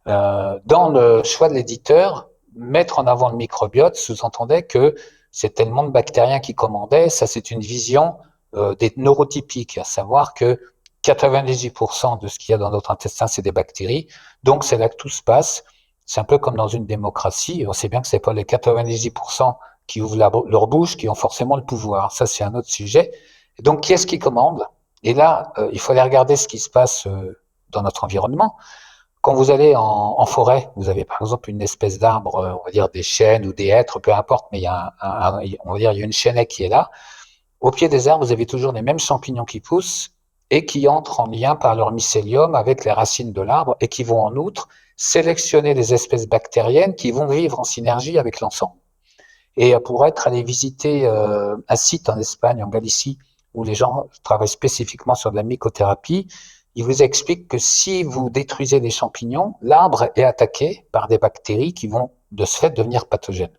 Dans le choix de l'éditeur, mettre en avant le microbiote sous-entendait que c'était le monde bactérien qui commandait. Ça, c'est une vision des neurotypiques, à savoir que 98% de ce qu'il y a dans notre intestin, c'est des bactéries. Donc, c'est là que tout se passe. C'est un peu comme dans une démocratie. On sait bien que c'est pas les 98% qui ouvrent leur bouche qui ont forcément le pouvoir. Ça, c'est un autre sujet. Et donc, qui est-ce qui commande? Et là, il faut aller regarder ce qui se passe dans notre environnement. Quand vous allez en forêt, vous avez par exemple une espèce d'arbre, on va dire des chênes ou des hêtres, peu importe, mais il y a on va dire, il y a une chênaie qui est là. Au pied des arbres, vous avez toujours les mêmes champignons qui poussent, et qui entrent en lien par leur mycélium avec les racines de l'arbre et qui vont en outre sélectionner les espèces bactériennes qui vont vivre en synergie avec l'ensemble. Et pour être allé visiter un site en Espagne, en Galicie, où les gens travaillent spécifiquement sur de la mycothérapie, ils vous expliquent que si vous détruisez des champignons, l'arbre est attaqué par des bactéries qui vont de ce fait devenir pathogènes.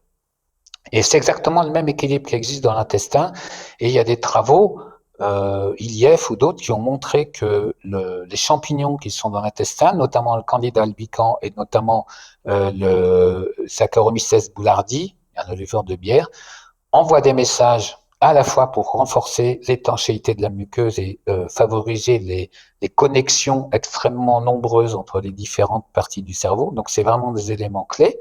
Et c'est exactement le même équilibre qui existe dans l'intestin. Et il y a des travaux, ILIEF ou d'autres, qui ont montré que les champignons qui sont dans l'intestin, notamment le Candida albicans et notamment le Saccharomyces boulardii, un éleveur de bière, envoient des messages à la fois pour renforcer l'étanchéité de la muqueuse et favoriser les connexions extrêmement nombreuses entre les différentes parties du cerveau. Donc, c'est vraiment des éléments clés.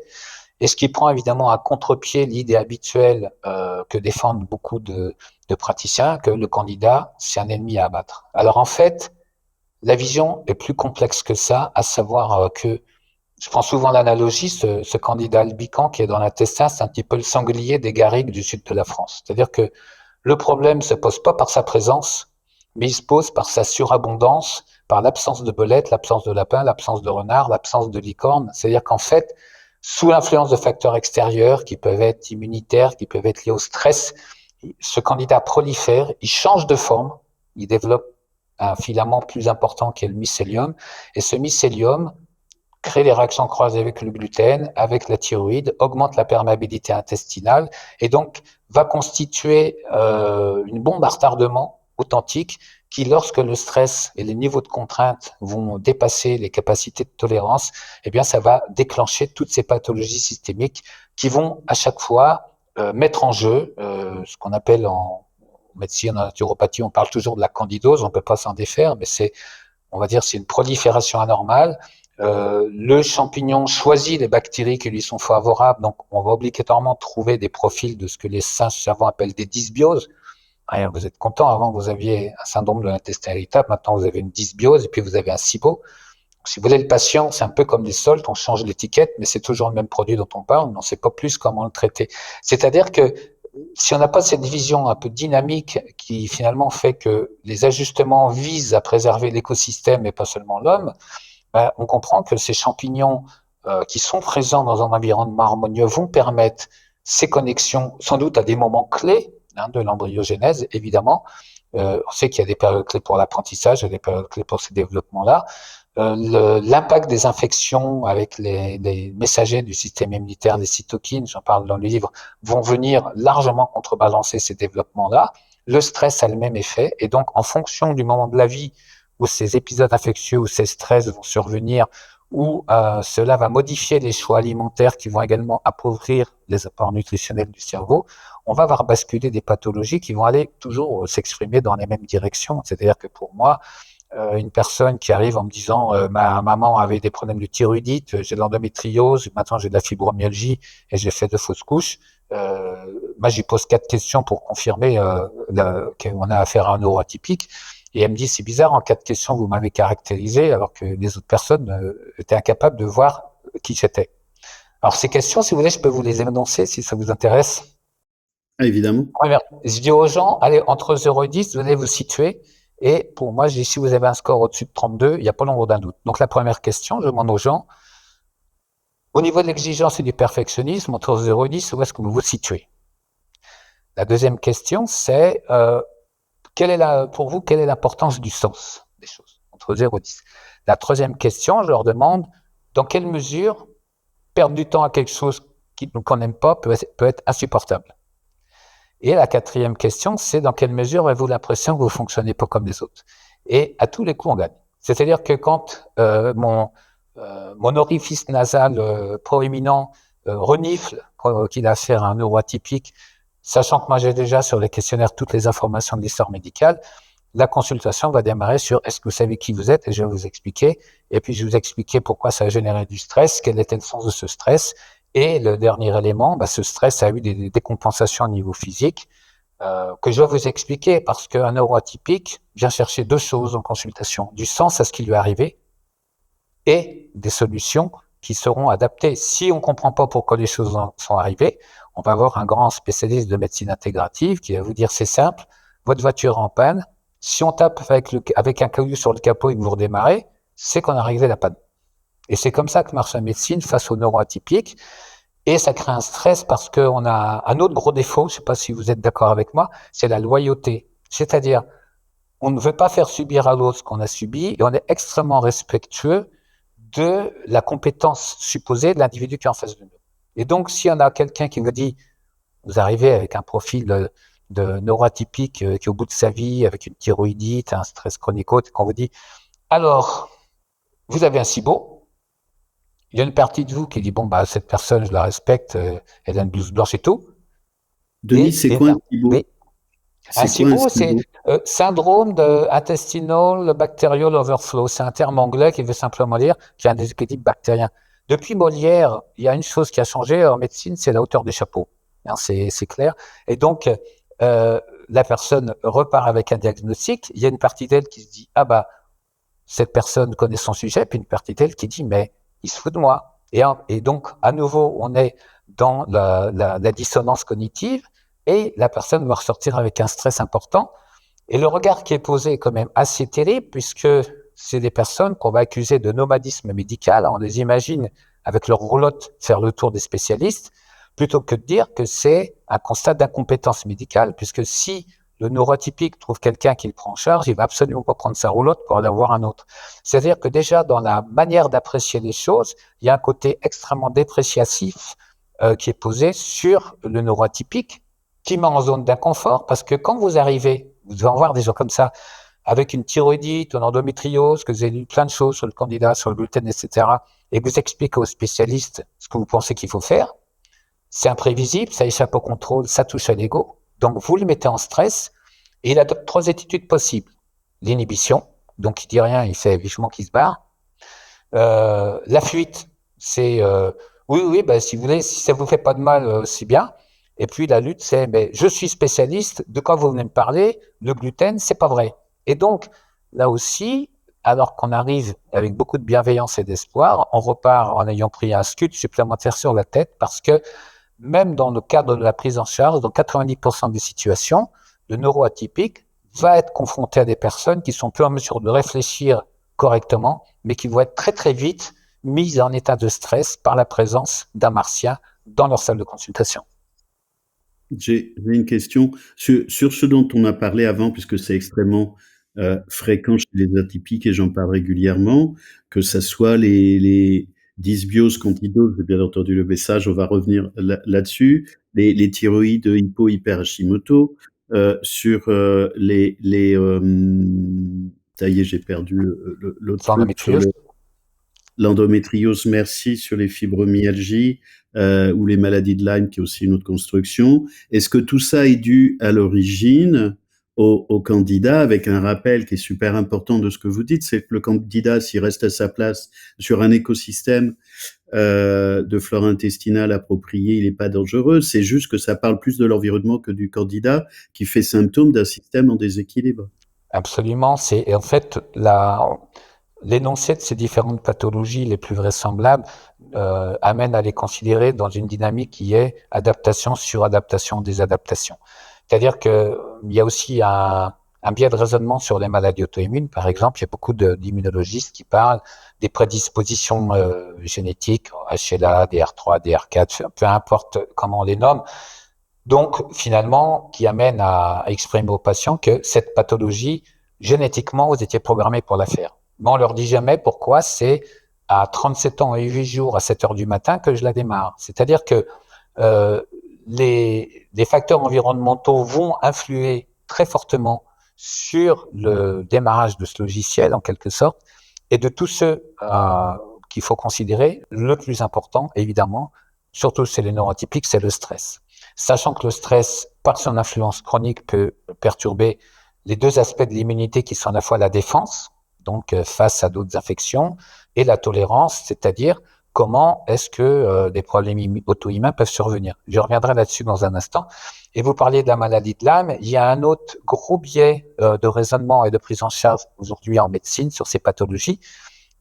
Et ce qui prend évidemment à contre-pied l'idée habituelle que défendent beaucoup de praticiens, que le candidat, c'est un ennemi à abattre. Alors en fait, la vision est plus complexe que ça, à savoir que, je prends souvent l'analogie, ce candidat albican qui est dans l'intestin, c'est un petit peu le sanglier des garrigues du sud de la France. C'est-à-dire que le problème se pose pas par sa présence, mais il se pose par sa surabondance, par l'absence de belettes, l'absence de lapins, l'absence de renards, l'absence de licornes. C'est-à-dire qu'en fait, sous l'influence de facteurs extérieurs qui peuvent être immunitaires, qui peuvent être liés au stress, ce candidat prolifère, il change de forme, il développe un filament plus important qui est le mycélium, et ce mycélium crée les réactions croisées avec le gluten, avec la thyroïde, augmente la perméabilité intestinale, et donc va constituer une bombe à retardement authentique qui, lorsque le stress et les niveaux de contrainte vont dépasser les capacités de tolérance, eh bien, ça va déclencher toutes ces pathologies systémiques qui vont à chaque fois mettre en jeu ce qu'on appelle en médecine, en naturopathie, on parle toujours de la candidose, on ne peut pas s'en défaire, mais c'est, on va dire, c'est une prolifération anormale. Le champignon choisit les bactéries qui lui sont favorables, donc on va obligatoirement trouver des profils de ce que les savants appellent des dysbioses. Vous êtes content, avant vous aviez un syndrome de l'intestin irritable, maintenant vous avez une dysbiose et puis vous avez un SIBO. Si vous voulez, le patient, c'est un peu comme des soltes, on change l'étiquette, mais c'est toujours le même produit dont on parle, mais on ne sait pas plus comment le traiter. C'est-à-dire que si on n'a pas cette vision un peu dynamique qui finalement fait que les ajustements visent à préserver l'écosystème et pas seulement l'homme, on comprend que ces champignons qui sont présents dans un environnement harmonieux vont permettre ces connexions, sans doute à des moments clés de l'embryogénèse, évidemment. On sait qu'il y a des périodes clés pour l'apprentissage, il y a des périodes clés pour ces développements-là. L'impact des infections avec les messagers du système immunitaire, les cytokines, j'en parle dans le livre, vont venir largement contrebalancer ces développements-là. Le stress a le même effet, et donc en fonction du moment de la vie où ces épisodes infectieux, où ces stress vont survenir, où cela va modifier les choix alimentaires qui vont également appauvrir les apports nutritionnels du cerveau, on va voir basculer des pathologies qui vont aller toujours s'exprimer dans les mêmes directions. C'est-à-dire que pour moi, une personne qui arrive en me disant ma maman avait des problèmes de thyroïdite, j'ai de l'endométriose, maintenant j'ai de la fibromyalgie et j'ai fait 2 fausses couches. Moi, j'y pose 4 questions pour confirmer qu'on a affaire à un neuroatypique. Et elle me dit, c'est bizarre, en 4 questions, vous m'avez caractérisé, alors que les autres personnes étaient incapables de voir qui j'étais. Alors, ces questions, si vous voulez, je peux vous les énoncer si ça vous intéresse. Ah, évidemment. Je dis aux gens, allez, entre 0 et 10, vous allez vous situer. Et pour moi, je dis, si vous avez un score au-dessus de 32, il n'y a pas l'ombre d'un doute. Donc, la première question, je demande aux gens, au niveau de l'exigence et du perfectionnisme, entre 0 et 10, où est-ce que vous vous situez? La deuxième question, c'est, pour vous, quelle est l'importance du sens des choses, entre 0 et 10? La troisième question, je leur demande, dans quelle mesure perdre du temps à quelque chose qu'on n'aime pas peut être insupportable? Et la quatrième question, c'est dans quelle mesure avez-vous l'impression que vous ne fonctionnez pas comme les autres? Et à tous les coups, on gagne. C'est-à-dire que quand mon orifice nasal proéminent renifle, qu'il a affaire à un neuroatypique, sachant que moi j'ai déjà sur les questionnaires toutes les informations de l'histoire médicale, la consultation va démarrer sur est-ce que vous savez qui vous êtes, et je vais vous expliquer, et puis je vais vous expliquer pourquoi ça a généré du stress, quel était le sens de ce stress, et le dernier élément, ce stress a eu des décompensations au niveau physique que je dois vous expliquer, parce qu'un neuroatypique vient chercher 2 choses en consultation, du sens à ce qui lui est arrivé et des solutions qui seront adaptées. Si on ne comprend pas pourquoi les choses sont arrivées, on va avoir un grand spécialiste de médecine intégrative qui va vous dire c'est simple, votre voiture est en panne, Si on tape avec un caillou sur le capot et que vous redémarrez, c'est qu'on a réglé la panne. Et c'est comme ça que marche la médecine face aux neuroatypiques. Et ça crée un stress parce qu'on a un autre gros défaut, je ne sais pas si vous êtes d'accord avec moi, c'est la loyauté. C'est-à-dire, on ne veut pas faire subir à l'autre ce qu'on a subi et on est extrêmement respectueux de la compétence supposée de l'individu qui est en face de nous. Et donc, si on a quelqu'un qui nous dit, vous arrivez avec un profil de neuroatypique qui est au bout de sa vie, avec une thyroïdite, un stress chronique, qu'on vous dit, alors, vous avez un SIBO, il y a une partie de vous qui dit, bon, bah, cette personne, je la respecte, elle a une blouse blanche et tout. Denis, c'est quoi un SIBO? Un C'est quoi un SIBO, c'est SIBO? syndrome de intestinal bacterial overflow. C'est un terme anglais qui veut simplement dire qu'il y a un déséquilibre bactérien. Depuis Molière, il y a une chose qui a changé en médecine, c'est la hauteur des chapeaux. Hein, c'est clair. Et donc, la personne repart avec un diagnostic. Il y a une partie d'elle qui se dit, ah bah, cette personne connaît son sujet, puis une partie d'elle qui dit, mais il se fout de moi. Et donc, à nouveau, on est dans la dissonance cognitive et la personne va ressortir avec un stress important. Et le regard qui est posé est quand même assez terrible puisque c'est des personnes qu'on va accuser de nomadisme médical. On les imagine avec leur roulotte faire le tour des spécialistes plutôt que de dire que c'est un constat d'incompétence médicale puisque si le neurotypique trouve quelqu'un qui le prend en charge, il va absolument pas prendre sa roulotte pour aller voir un autre. C'est-à-dire que déjà, dans la manière d'apprécier les choses, il y a un côté extrêmement dépréciatif qui est posé sur le neurotypique, qui met en zone d'inconfort, parce que quand vous arrivez, vous devez en voir des gens comme ça, avec une thyroïdite, une endométriose, que vous avez lu plein de choses sur le candidat, sur le gluten, etc., et que vous expliquez aux spécialistes ce que vous pensez qu'il faut faire, c'est imprévisible, ça échappe au contrôle, ça touche à l'ego. Donc, vous le mettez en stress et il adopte 3 attitudes possibles. L'inhibition, donc il dit rien, il fait vivement qu'il se barre. La fuite, c'est oui, bah, si vous voulez, si ça vous fait pas de mal, c'est bien. Et puis la lutte, c'est mais je suis spécialiste, de quoi vous venez me parler? Le gluten, c'est pas vrai. Et donc, là aussi, alors qu'on arrive avec beaucoup de bienveillance et d'espoir, on repart en ayant pris un scud supplémentaire sur la tête parce que même dans le cadre de la prise en charge, dans 90% des situations, le neuroatypique va être confronté à des personnes qui sont peu en mesure de réfléchir correctement, mais qui vont être très très vite mises en état de stress par la présence d'un martien dans leur salle de consultation. J'ai une question sur ce dont on a parlé avant, puisque c'est extrêmement fréquent chez les atypiques et j'en parle régulièrement, que ça soit les dysbioses, candidoses, j'ai bien entendu le message, on va revenir là-dessus, les thyroïdes hypo-hyper-Hashimoto, sur ça y est, j'ai perdu l'autre truc, sur l'endométriose, merci, sur les fibromyalgies ou les maladies de Lyme, qui est aussi une autre construction. Est-ce que tout ça est dû à l'origine au candidat, avec un rappel qui est super important de ce que vous dites, c'est que le candidat, s'il reste à sa place sur un écosystème de flore intestinale approprié, il n'est pas dangereux, c'est juste que ça parle plus de l'environnement que du candidat qui fait symptôme d'un système en déséquilibre. Absolument, c'est en fait l'énoncé de ces différentes pathologies les plus vraisemblables amène à les considérer dans une dynamique qui est adaptation, suradaptation, désadaptation. C'est-à-dire qu'il y a aussi un biais de raisonnement sur les maladies auto-immunes. Par exemple, il y a beaucoup d'immunologistes qui parlent des prédispositions génétiques, HLA, DR3, DR4, peu importe comment on les nomme. Donc, finalement, qui amène à exprimer aux patients que cette pathologie, génétiquement, vous étiez programmé pour la faire. Mais on leur dit jamais pourquoi c'est à 37 ans et 8 jours à 7 heures du matin que je la démarre. C'est-à-dire que les facteurs environnementaux vont influer très fortement sur le démarrage de ce logiciel, en quelque sorte. Et de tous ceux qu'il faut considérer, le plus important, évidemment, surtout chez les neurotypiques, c'est le stress. Sachant que le stress, par son influence chronique, peut perturber les deux aspects de l'immunité qui sont à la fois la défense, donc face à d'autres infections, et la tolérance, c'est-à-dire comment est-ce que des problèmes auto-immuns peuvent survenir. Je reviendrai là-dessus dans un instant. Et vous parliez de la maladie de Lyme. Il y a un autre gros biais de raisonnement et de prise en charge aujourd'hui en médecine sur ces pathologies.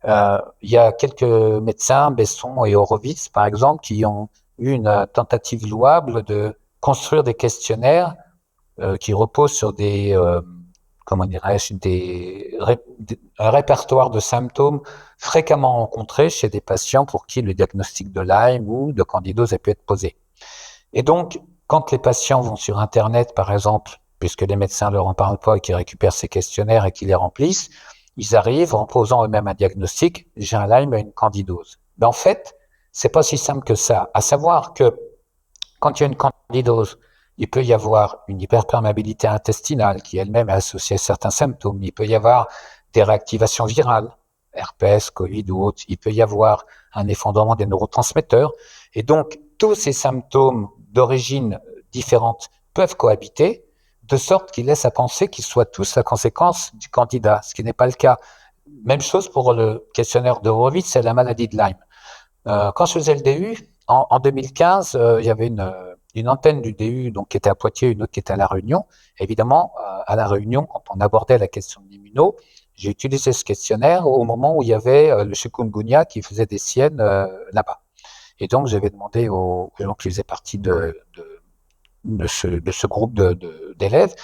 Il y a quelques médecins, Besson et Horowitz, par exemple, qui ont eu une tentative louable de construire des questionnaires qui reposent sur des comment dirais-je, un répertoire de symptômes fréquemment rencontrés chez des patients pour qui le diagnostic de Lyme ou de candidose a pu être posé. Et donc, quand les patients vont sur Internet, par exemple, puisque les médecins ne leur en parlent pas et qu'ils récupèrent ces questionnaires et qu'ils les remplissent, ils arrivent en posant eux-mêmes un diagnostic, j'ai un Lyme et une candidose. Mais en fait, c'est pas si simple que ça. À savoir que quand il y a une candidose, il peut y avoir une hyperperméabilité intestinale qui elle-même est associée à certains symptômes. Il peut y avoir des réactivations virales, herpès, Covid ou autres. Il peut y avoir un effondrement des neurotransmetteurs. Et donc, tous ces symptômes d'origine différente peuvent cohabiter, de sorte qu'ils laissent à penser qu'ils soient tous la conséquence du candidat, ce qui n'est pas le cas. Même chose pour le questionnaire de Horowitz, c'est la maladie de Lyme. Quand je faisais le DU, en 2015, il y avait une antenne du DU donc, qui était à Poitiers, une autre qui était à La Réunion. Évidemment, à La Réunion, quand on abordait la question de l'immuno, j'ai utilisé ce questionnaire au moment où il y avait le chikungunya qui faisait des siennes là-bas. Et donc, j'avais demandé aux gens qui faisaient partie de ce groupe d'élèves,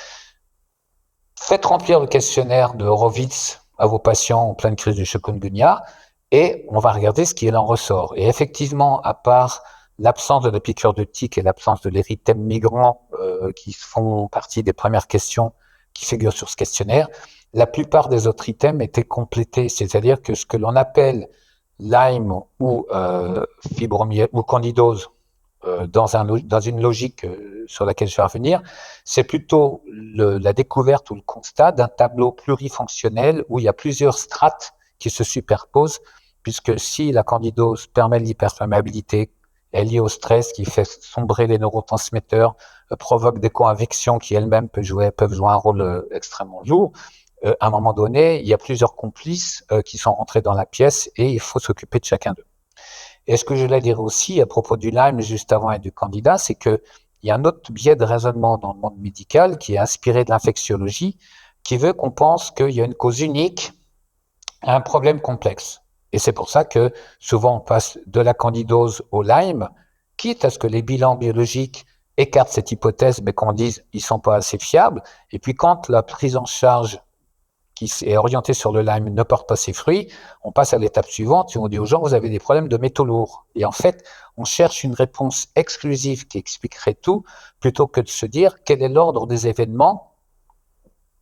faites remplir le questionnaire de Horowitz à vos patients en pleine crise du chikungunya et on va regarder ce qui en ressort. Et effectivement, à part l'absence de la piqûre de tique et l'absence de l'érythème migrant qui font partie des premières questions qui figurent sur ce questionnaire, la plupart des autres items étaient complétés. C'est-à-dire que ce que l'on appelle Lyme ou fibromyalgie ou candidose dans une logique sur laquelle je vais revenir, c'est plutôt la découverte ou le constat d'un tableau plurifonctionnel où il y a plusieurs strates qui se superposent, puisque si la candidose permet l'hyperperméabilité, est liée au stress qui fait sombrer les neurotransmetteurs, provoque des convections qui elles-mêmes peuvent jouer un rôle extrêmement lourd, à un moment donné, il y a plusieurs complices qui sont rentrés dans la pièce et il faut s'occuper de chacun d'eux. Et ce que je voulais dire aussi à propos du Lyme juste avant et du candidat, c'est que il y a un autre biais de raisonnement dans le monde médical qui est inspiré de l'infectiologie, qui veut qu'on pense qu'il y a une cause unique à un problème complexe. Et c'est pour ça que souvent on passe de la candidose au Lyme, quitte à ce que les bilans biologiques écartent cette hypothèse, mais qu'on dise ils sont pas assez fiables. Et puis quand la prise en charge qui est orienté sur le Lyme ne porte pas ses fruits, on passe à l'étape suivante et on dit aux gens, vous avez des problèmes de métaux lourds. Et en fait, on cherche une réponse exclusive qui expliquerait tout, plutôt que de se dire quel est l'ordre des événements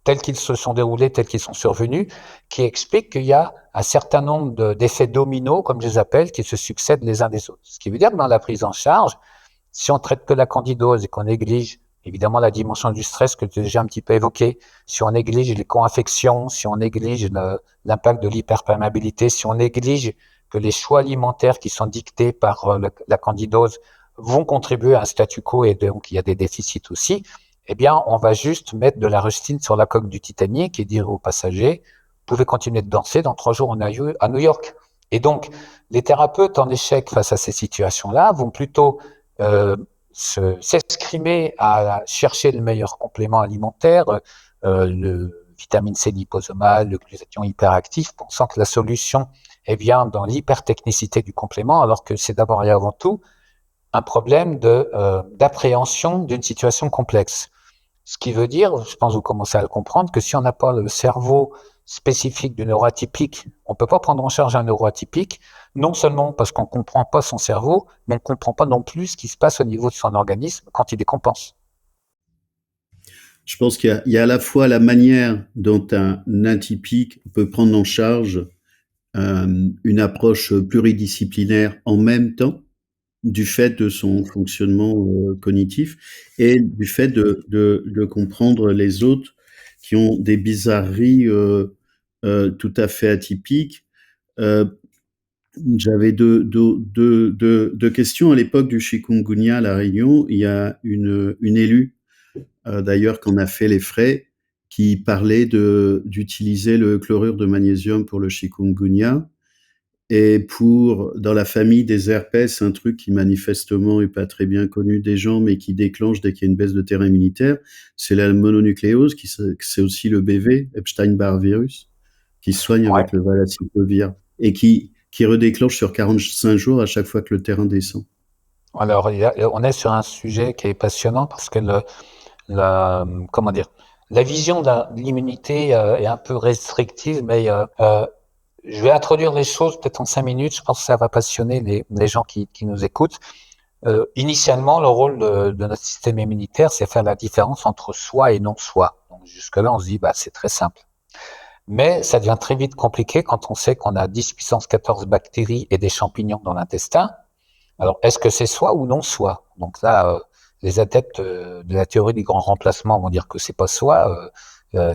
tels qu'ils se sont déroulés, tels qu'ils sont survenus, qui expliquent qu'il y a un certain nombre d'effets dominos, comme je les appelle, qui se succèdent les uns des autres. Ce qui veut dire que dans la prise en charge, si on traite que la candidose et qu'on néglige évidemment la dimension du stress que tu as déjà un petit peu évoqué, si on néglige les co-infections, si on néglige l'impact de l'hyperperméabilité, si on néglige que les choix alimentaires qui sont dictés par la candidose vont contribuer à un statu quo et donc il y a des déficits aussi, eh bien on va juste mettre de la rustine sur la coque du Titanic et dire aux passagers, vous pouvez continuer de danser, dans 3 jours on est à New York. Et donc les thérapeutes en échec face à ces situations-là vont plutôt s'escrimer à chercher le meilleur complément alimentaire, le vitamine C liposomal, le glutathion hyperactif, pensant que la solution est bien dans l'hypertechnicité du complément, alors que c'est d'abord et avant tout un problème d'appréhension d'une situation complexe. Ce qui veut dire, je pense que vous commencez à le comprendre, que si on n'a pas le cerveau spécifique du neuroatypique, on peut pas prendre en charge un neuroatypique, non seulement parce qu'on comprend pas son cerveau, mais on comprend pas non plus ce qui se passe au niveau de son organisme quand il décompense. Je pense qu'il y a à la fois la manière dont un atypique peut prendre en charge une approche pluridisciplinaire en même temps, du fait de son fonctionnement cognitif et du fait de comprendre les autres qui ont des bizarreries tout à fait atypiques. J'avais deux questions. À l'époque du chikungunya à La Réunion, il y a une élue, d'ailleurs, qu'on a fait les frais, qui parlait d'utiliser le chlorure de magnésium pour le chikungunya. Et dans la famille des herpès, un truc qui manifestement est pas très bien connu des gens, mais qui déclenche dès qu'il y a une baisse de terrain immunitaire, c'est la mononucléose, c'est aussi le BV, Epstein-Barr virus, qui soigne Ouais. avec le valacyclovir et qui redéclenche sur 45 jours à chaque fois que le terrain descend. Alors, on est sur un sujet qui est passionnant parce que comment dire, La vision de l'immunité est un peu restrictive, mais je vais introduire les choses peut-être en 5 minutes. Je pense que ça va passionner les gens qui nous écoutent. Initialement, le rôle de notre système immunitaire, c'est faire la différence entre soi et non soi. Donc jusque-là, on se dit, c'est très simple. Mais ça devient très vite compliqué quand on sait qu'on a 10 puissance 14 bactéries et des champignons dans l'intestin. Alors, est-ce que c'est soi ou non soi? Donc là, les adeptes de la théorie du grand remplacement vont dire que c'est pas soi.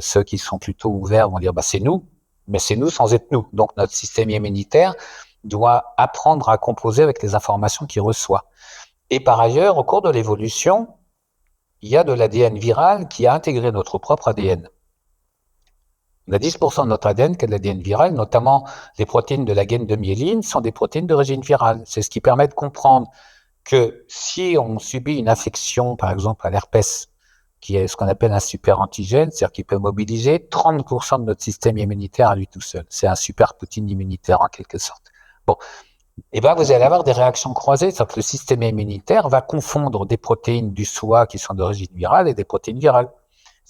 Ceux qui sont plutôt ouverts vont dire c'est nous, mais c'est nous sans être nous. Donc notre système immunitaire doit apprendre à composer avec les informations qu'il reçoit. Et par ailleurs, au cours de l'évolution, il y a de l'ADN viral qui a intégré notre propre ADN. On a 10% de notre ADN qui est de l'ADN viral, notamment les protéines de la gaine de myéline sont des protéines d'origine virale. C'est ce qui permet de comprendre que si on subit une infection, par exemple à l'herpès, qui est ce qu'on appelle un super antigène, c'est-à-dire qu'il peut mobiliser 30% de notre système immunitaire à lui tout seul. C'est un super Poutine immunitaire en quelque sorte. Bon, et vous allez avoir des réactions croisées, c'est-à-dire que le système immunitaire va confondre des protéines du soi qui sont d'origine virale et des protéines virales.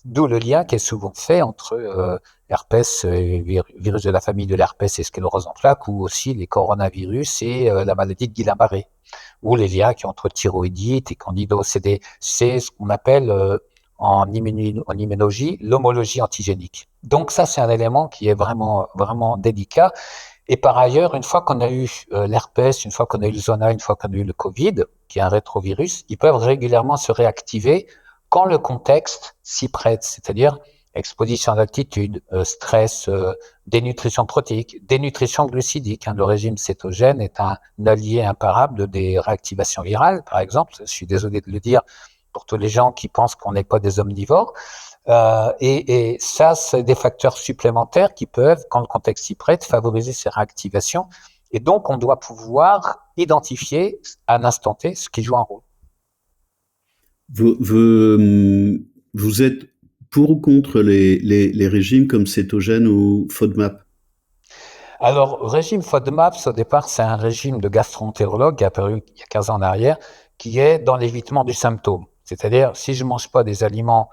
D'où le lien qui est souvent fait entre herpès, virus de la famille de l'herpès et sclérose en plaques, ou aussi les coronavirus et la maladie de Guillain-Barré, ou les liens qui ont entre thyroïdite et candidose. C'est ce qu'on appelle en immunologie l'homologie antigénique. Donc ça, c'est un élément qui est vraiment, vraiment délicat. Et par ailleurs, une fois qu'on a eu l'herpès, une fois qu'on a eu le zona, une fois qu'on a eu le Covid, qui est un rétrovirus, ils peuvent régulièrement se réactiver quand le contexte s'y prête, c'est-à-dire exposition à l'altitude, stress, dénutrition protéique, dénutrition glucidique. Le régime cétogène est un allié imparable des réactivations virales, par exemple. Je suis désolé de le dire pour tous les gens qui pensent qu'on n'est pas des omnivores. Et ça, c'est des facteurs supplémentaires qui peuvent, quand le contexte s'y prête, favoriser ces réactivations. Et donc, on doit pouvoir identifier à l'instant T ce qui joue un rôle. Vous êtes pour ou contre les régimes comme cétogène ou FODMAP? Alors, régime FODMAP, au départ, c'est un régime de gastro-entérologue qui est apparu il y a 15 ans en arrière, qui est dans l'évitement du symptôme. C'est-à-dire, si je mange pas des aliments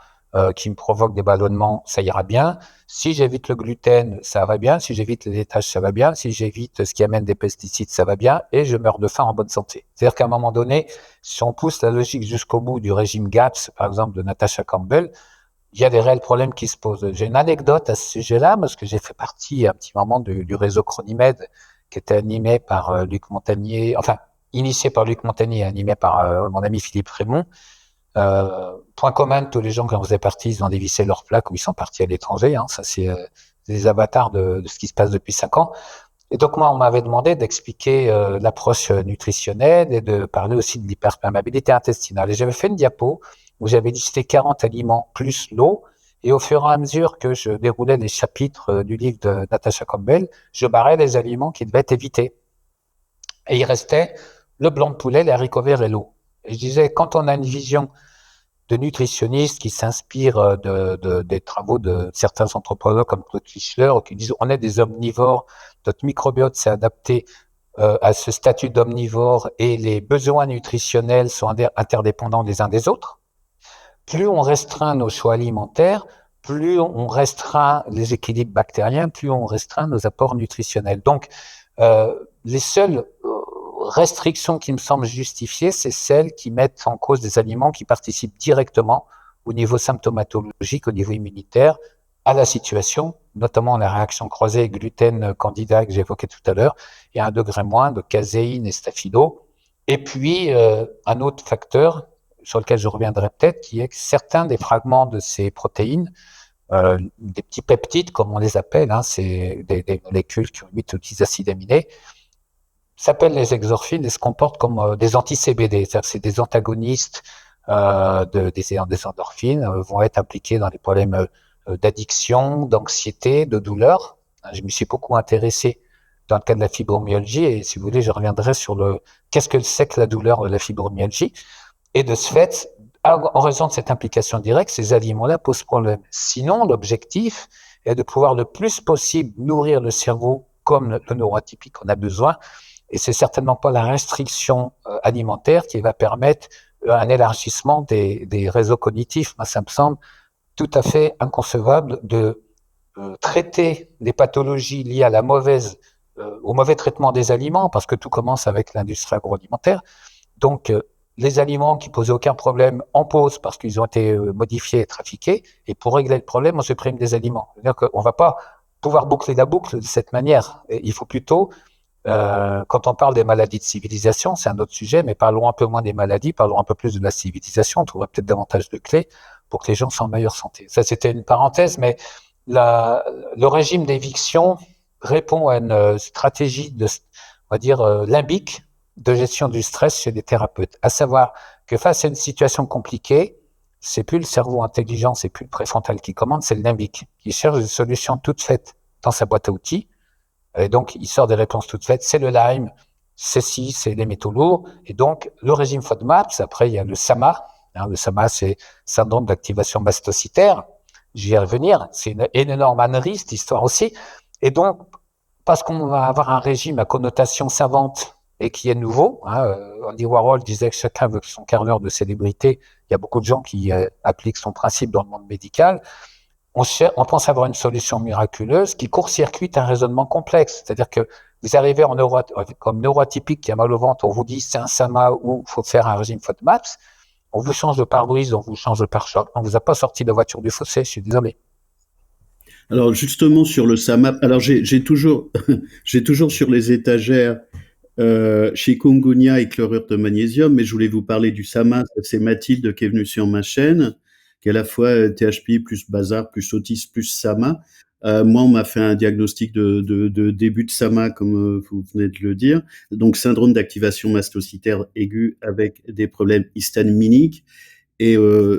qui me provoquent des ballonnements, ça ira bien. Si j'évite le gluten, ça va bien. Si j'évite les laitages, ça va bien. Si j'évite ce qui amène des pesticides, ça va bien. Et je meurs de faim en bonne santé. C'est-à-dire qu'à un moment donné, si on pousse la logique jusqu'au bout du régime GAPS, par exemple, de Natasha Campbell, il y a des réels problèmes qui se posent. J'ai une anecdote à ce sujet-là, parce que j'ai fait partie, un petit moment, du réseau Chronimède, qui était animé par Luc Montagnier, enfin, initié par Luc Montagnier, animé par mon ami Philippe Raymond. Point commun de tous les gens qui en faisaient partie, ils ont dévissé leur plaque ou ils sont partis à l'étranger. Ça, c'est des avatars de ce qui se passe depuis 5 ans. Et donc, moi, on m'avait demandé d'expliquer l'approche nutritionnelle et de parler aussi de l'hyperperméabilité intestinale. Et j'avais fait une diapo où j'avais listé 40 aliments plus l'eau. Et au fur et à mesure que je déroulais les chapitres du livre de Natasha Campbell, je barrais les aliments qui devaient être évités. Et il restait le blanc de poulet, les haricots verts et l'eau. Et je disais, quand on a une vision de nutritionnistes qui s'inspirent des travaux de certains anthropologues comme Claude Fischler, qui disent on est des omnivores, notre microbiote s'est adapté à ce statut d'omnivore et les besoins nutritionnels sont interdépendants les uns des autres. Plus on restreint nos choix alimentaires, plus on restreint les équilibres bactériens, plus on restreint nos apports nutritionnels. Donc, les seules restrictions qui me semblent justifiées, c'est celles qui mettent en cause des aliments qui participent directement au niveau symptomatologique, au niveau immunitaire, à la situation, notamment la réaction croisée gluten-candida que j'évoquais tout à l'heure, et à 1 degré moins de caséine et staphylo. Et puis, un autre facteur sur lequel je reviendrai peut-être, qui est que certains des fragments de ces protéines, des petits peptides, comme on les appelle, c'est des molécules qui ont 8 ou 10 acides aminés, s'appellent les exorphines et se comportent comme des anti-CBD, c'est-à-dire que c'est des antagonistes des endorphines, vont être impliqués dans des problèmes d'addiction, d'anxiété, de douleur. Je m'y suis beaucoup intéressé dans le cas de la fibromyalgie et si vous voulez, je reviendrai sur qu'est-ce que c'est que la douleur de la fibromyalgie. Et de ce fait, en raison de cette implication directe, ces aliments-là posent problème. Sinon, l'objectif est de pouvoir le plus possible nourrir le cerveau comme le neuroatypique en a besoin. Et c'est certainement pas la restriction alimentaire qui va permettre un élargissement des réseaux cognitifs. Moi, ça me semble tout à fait inconcevable de traiter des pathologies liées à au mauvais traitement des aliments, parce que tout commence avec l'industrie agroalimentaire. Donc, les aliments qui posaient aucun problème en posent parce qu'ils ont été modifiés et trafiqués. Et pour régler le problème, on supprime des aliments. C'est-à-dire qu'on ne va pas pouvoir boucler la boucle de cette manière. Et il faut plutôt, quand on parle des maladies de civilisation, c'est un autre sujet, mais parlons un peu moins des maladies, parlons un peu plus de la civilisation. On trouverait peut-être davantage de clés pour que les gens soient en meilleure santé. Ça, c'était une parenthèse, mais le régime d'éviction répond à une stratégie de, on va dire, limbique de gestion du stress chez les thérapeutes, à savoir que face à une situation compliquée, c'est plus le cerveau intelligent, c'est plus le préfrontal qui commande, c'est le limbique qui cherche des solutions toutes faites dans sa boîte à outils. Et donc, il sort des réponses toutes faites. C'est le Lyme, c'est les métaux lourds. Et donc, le régime FODMAPS, après, il y a le SAMA. Le SAMA, c'est syndrome d'activation mastocytaire. J'y vais revenir. C'est une énorme ânerie, cette histoire aussi. Et donc, parce qu'on va avoir un régime à connotation savante et qui est nouveau, Andy Warhol disait que chacun veut son quart d'heure de célébrité. Il y a beaucoup de gens qui appliquent son principe dans le monde médical. On pense avoir une solution miraculeuse qui court-circuite un raisonnement complexe. C'est-à-dire que vous arrivez comme neuroatypique qui a mal au ventre, on vous dit c'est un SAMA ou il faut faire un régime FODMAPS, on vous change de pare-brise, on vous change de pare-choc, on vous a pas sorti de la voiture du fossé, je suis désolé. Alors justement sur le SAMAP, alors j'ai toujours j'ai toujours sur les étagères chikungunya et chlorure de magnésium, mais je voulais vous parler du SAMA. C'est Mathilde qui est venue sur ma chaîne, qui est à la fois THP plus Bazar plus Otis plus SAMA. Moi, on m'a fait un diagnostic de début de SAMA, comme vous venez de le dire. Donc, syndrome d'activation mastocytaire aiguë avec des problèmes histaminiques. Et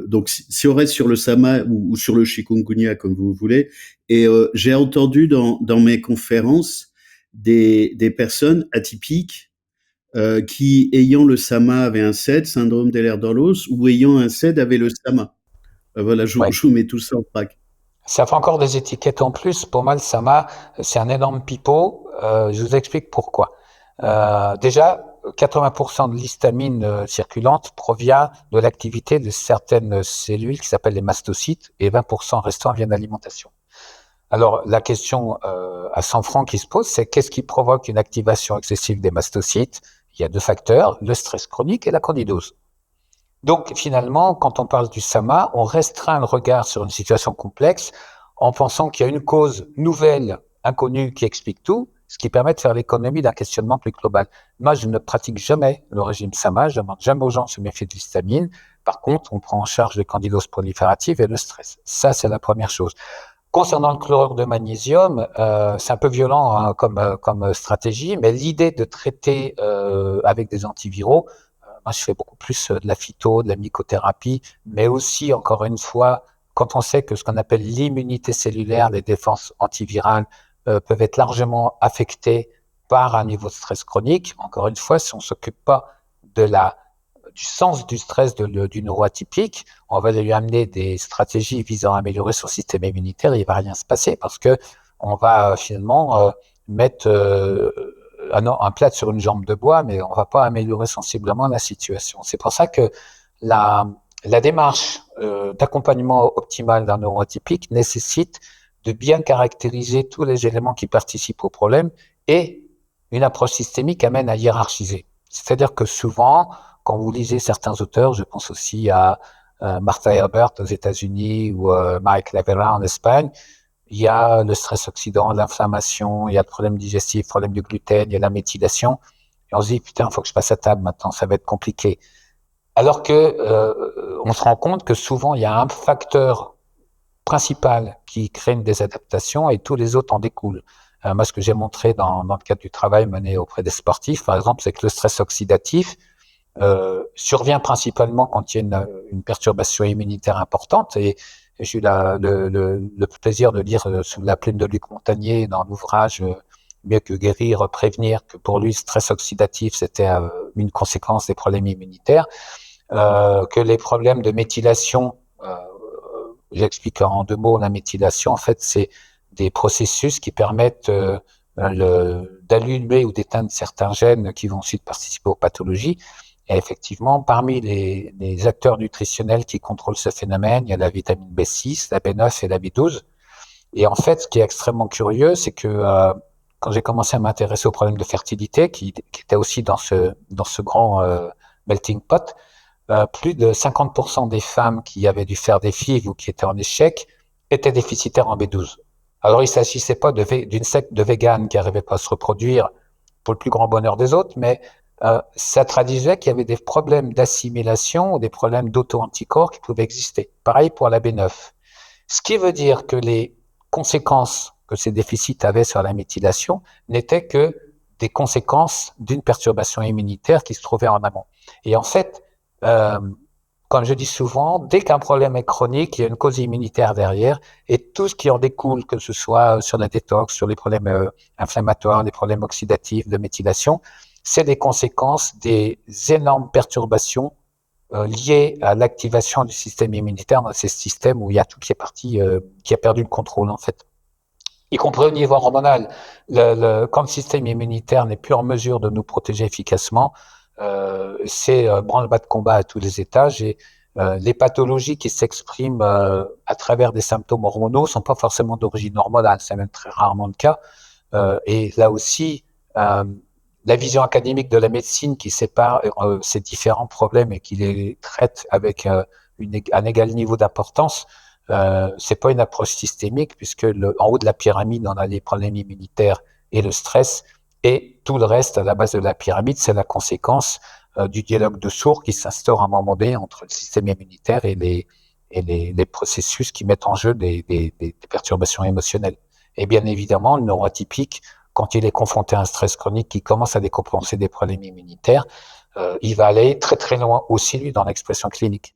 donc, si on reste sur le SAMA ou sur le chikungunya, comme vous voulez, et j'ai entendu dans mes conférences des personnes atypiques qui, ayant le SAMA, avaient un SED, syndrome d'Ehlers-Danlos, ou ayant un SED, avaient le SAMA. Voilà, je vous mets tout ça en vrac. Ça fait encore des étiquettes en plus. Pour moi, le SAMA, c'est un énorme pipeau. Je vous explique pourquoi. Déjà, 80% de l'histamine circulante provient de l'activité de certaines cellules qui s'appellent les mastocytes et 20% restant viennent d'alimentation. Alors, la question à 100 francs qui se pose, c'est qu'est-ce qui provoque une activation excessive des mastocytes? Il y a deux facteurs, le stress chronique et la candidose. Donc, finalement, quand on parle du SAMA, on restreint le regard sur une situation complexe en pensant qu'il y a une cause nouvelle, inconnue, qui explique tout, ce qui permet de faire l'économie d'un questionnement plus global. Moi, je ne pratique jamais le régime SAMA, je ne demande jamais aux gens de se méfier de l'histamine. Par contre, on prend en charge les candidoses prolifératives et le stress. Ça, c'est la première chose. Concernant le chlorure de magnésium, c'est un peu violent comme stratégie, mais l'idée de traiter avec des antiviraux, moi je fais beaucoup plus de la phyto, de la mycothérapie, mais aussi, encore une fois, quand on sait que ce qu'on appelle l'immunité cellulaire, les défenses antivirales peuvent être largement affectées par un niveau de stress chronique, encore une fois, si on ne s'occupe pas du sens du stress du neuroatypique, on va lui amener des stratégies visant à améliorer son système immunitaire, il ne va rien se passer parce que on va finalement mettre un plat sur une jambe de bois, mais on ne va pas améliorer sensiblement la situation. C'est pour ça que la démarche d'accompagnement optimal d'un neuroatypique nécessite de bien caractériser tous les éléments qui participent au problème et une approche systémique amène à hiérarchiser. C'est-à-dire que souvent, quand vous lisez certains auteurs, je pense aussi à Martha Herbert aux États-Unis ou Mike Lavera en Espagne, il y a le stress oxydant, l'inflammation, il y a le problème digestif, le problème du gluten, il y a la méthylation. Et on se dit, putain, il faut que je passe à table maintenant, ça va être compliqué. Alors que on se rend compte que souvent, il y a un facteur principal qui crée une désadaptation et tous les autres en découlent. Moi, ce que j'ai montré dans le cadre du travail mené auprès des sportifs, par exemple, c'est que le stress oxydatif survient principalement quand il y a une perturbation immunitaire importante. Et j'ai eu le plaisir de lire sous la plume de Luc Montagnier dans l'ouvrage Mieux que guérir, prévenir, que pour lui, le stress oxydatif, c'était une conséquence des problèmes immunitaires, que les problèmes de méthylation, j'explique en deux mots, la méthylation, en fait, c'est des processus qui permettent d'allumer ou d'éteindre certains gènes qui vont ensuite participer aux pathologies. Et effectivement, parmi les acteurs nutritionnels qui contrôlent ce phénomène, il y a la vitamine B6, la B9 et la B12. Et en fait, ce qui est extrêmement curieux, c'est que quand j'ai commencé à m'intéresser aux problèmes de fertilité, qui était aussi dans ce grand melting pot, plus de 50% des femmes qui avaient dû faire des FIV ou qui étaient en échec étaient déficitaires en B12. Alors, il ne s'agissait pas d'une secte de véganes qui n'arrivaient pas à se reproduire pour le plus grand bonheur des autres, mais ça traduisait qu'il y avait des problèmes d'assimilation ou des problèmes d'auto-anticorps qui pouvaient exister. Pareil pour la B9. Ce qui veut dire que les conséquences que ces déficits avaient sur la méthylation n'étaient que des conséquences d'une perturbation immunitaire qui se trouvait en amont. Et en fait, comme je dis souvent, dès qu'un problème est chronique, il y a une cause immunitaire derrière, et tout ce qui en découle, que ce soit sur la détox, sur les problèmes inflammatoires, les problèmes oxydatifs, de méthylation, c'est des conséquences des énormes perturbations liées à l'activation du système immunitaire dans ces systèmes où il y a tout qui est parti, qui a perdu le contrôle en fait, y compris au niveau hormonal. Quand le système immunitaire n'est plus en mesure de nous protéger efficacement, c'est branle-bas de combat à tous les étages, et les pathologies qui s'expriment à travers des symptômes hormonaux sont pas forcément d'origine hormonale, c'est même très rarement le cas. Et là aussi, la vision académique de la médecine qui sépare ces différents problèmes et qui les traite avec un égal niveau d'importance, c'est pas une approche systémique, puisque en haut de la pyramide, on a les problèmes immunitaires et le stress, et tout le reste à la base de la pyramide, c'est la conséquence du dialogue de sourds qui s'instaure à un moment donné entre le système immunitaire et les processus qui mettent en jeu des perturbations émotionnelles. Et bien évidemment, le neuroatypique, quand il est confronté à un stress chronique qui commence à décompenser des problèmes immunitaires, il va aller très très loin aussi, lui, dans l'expression clinique.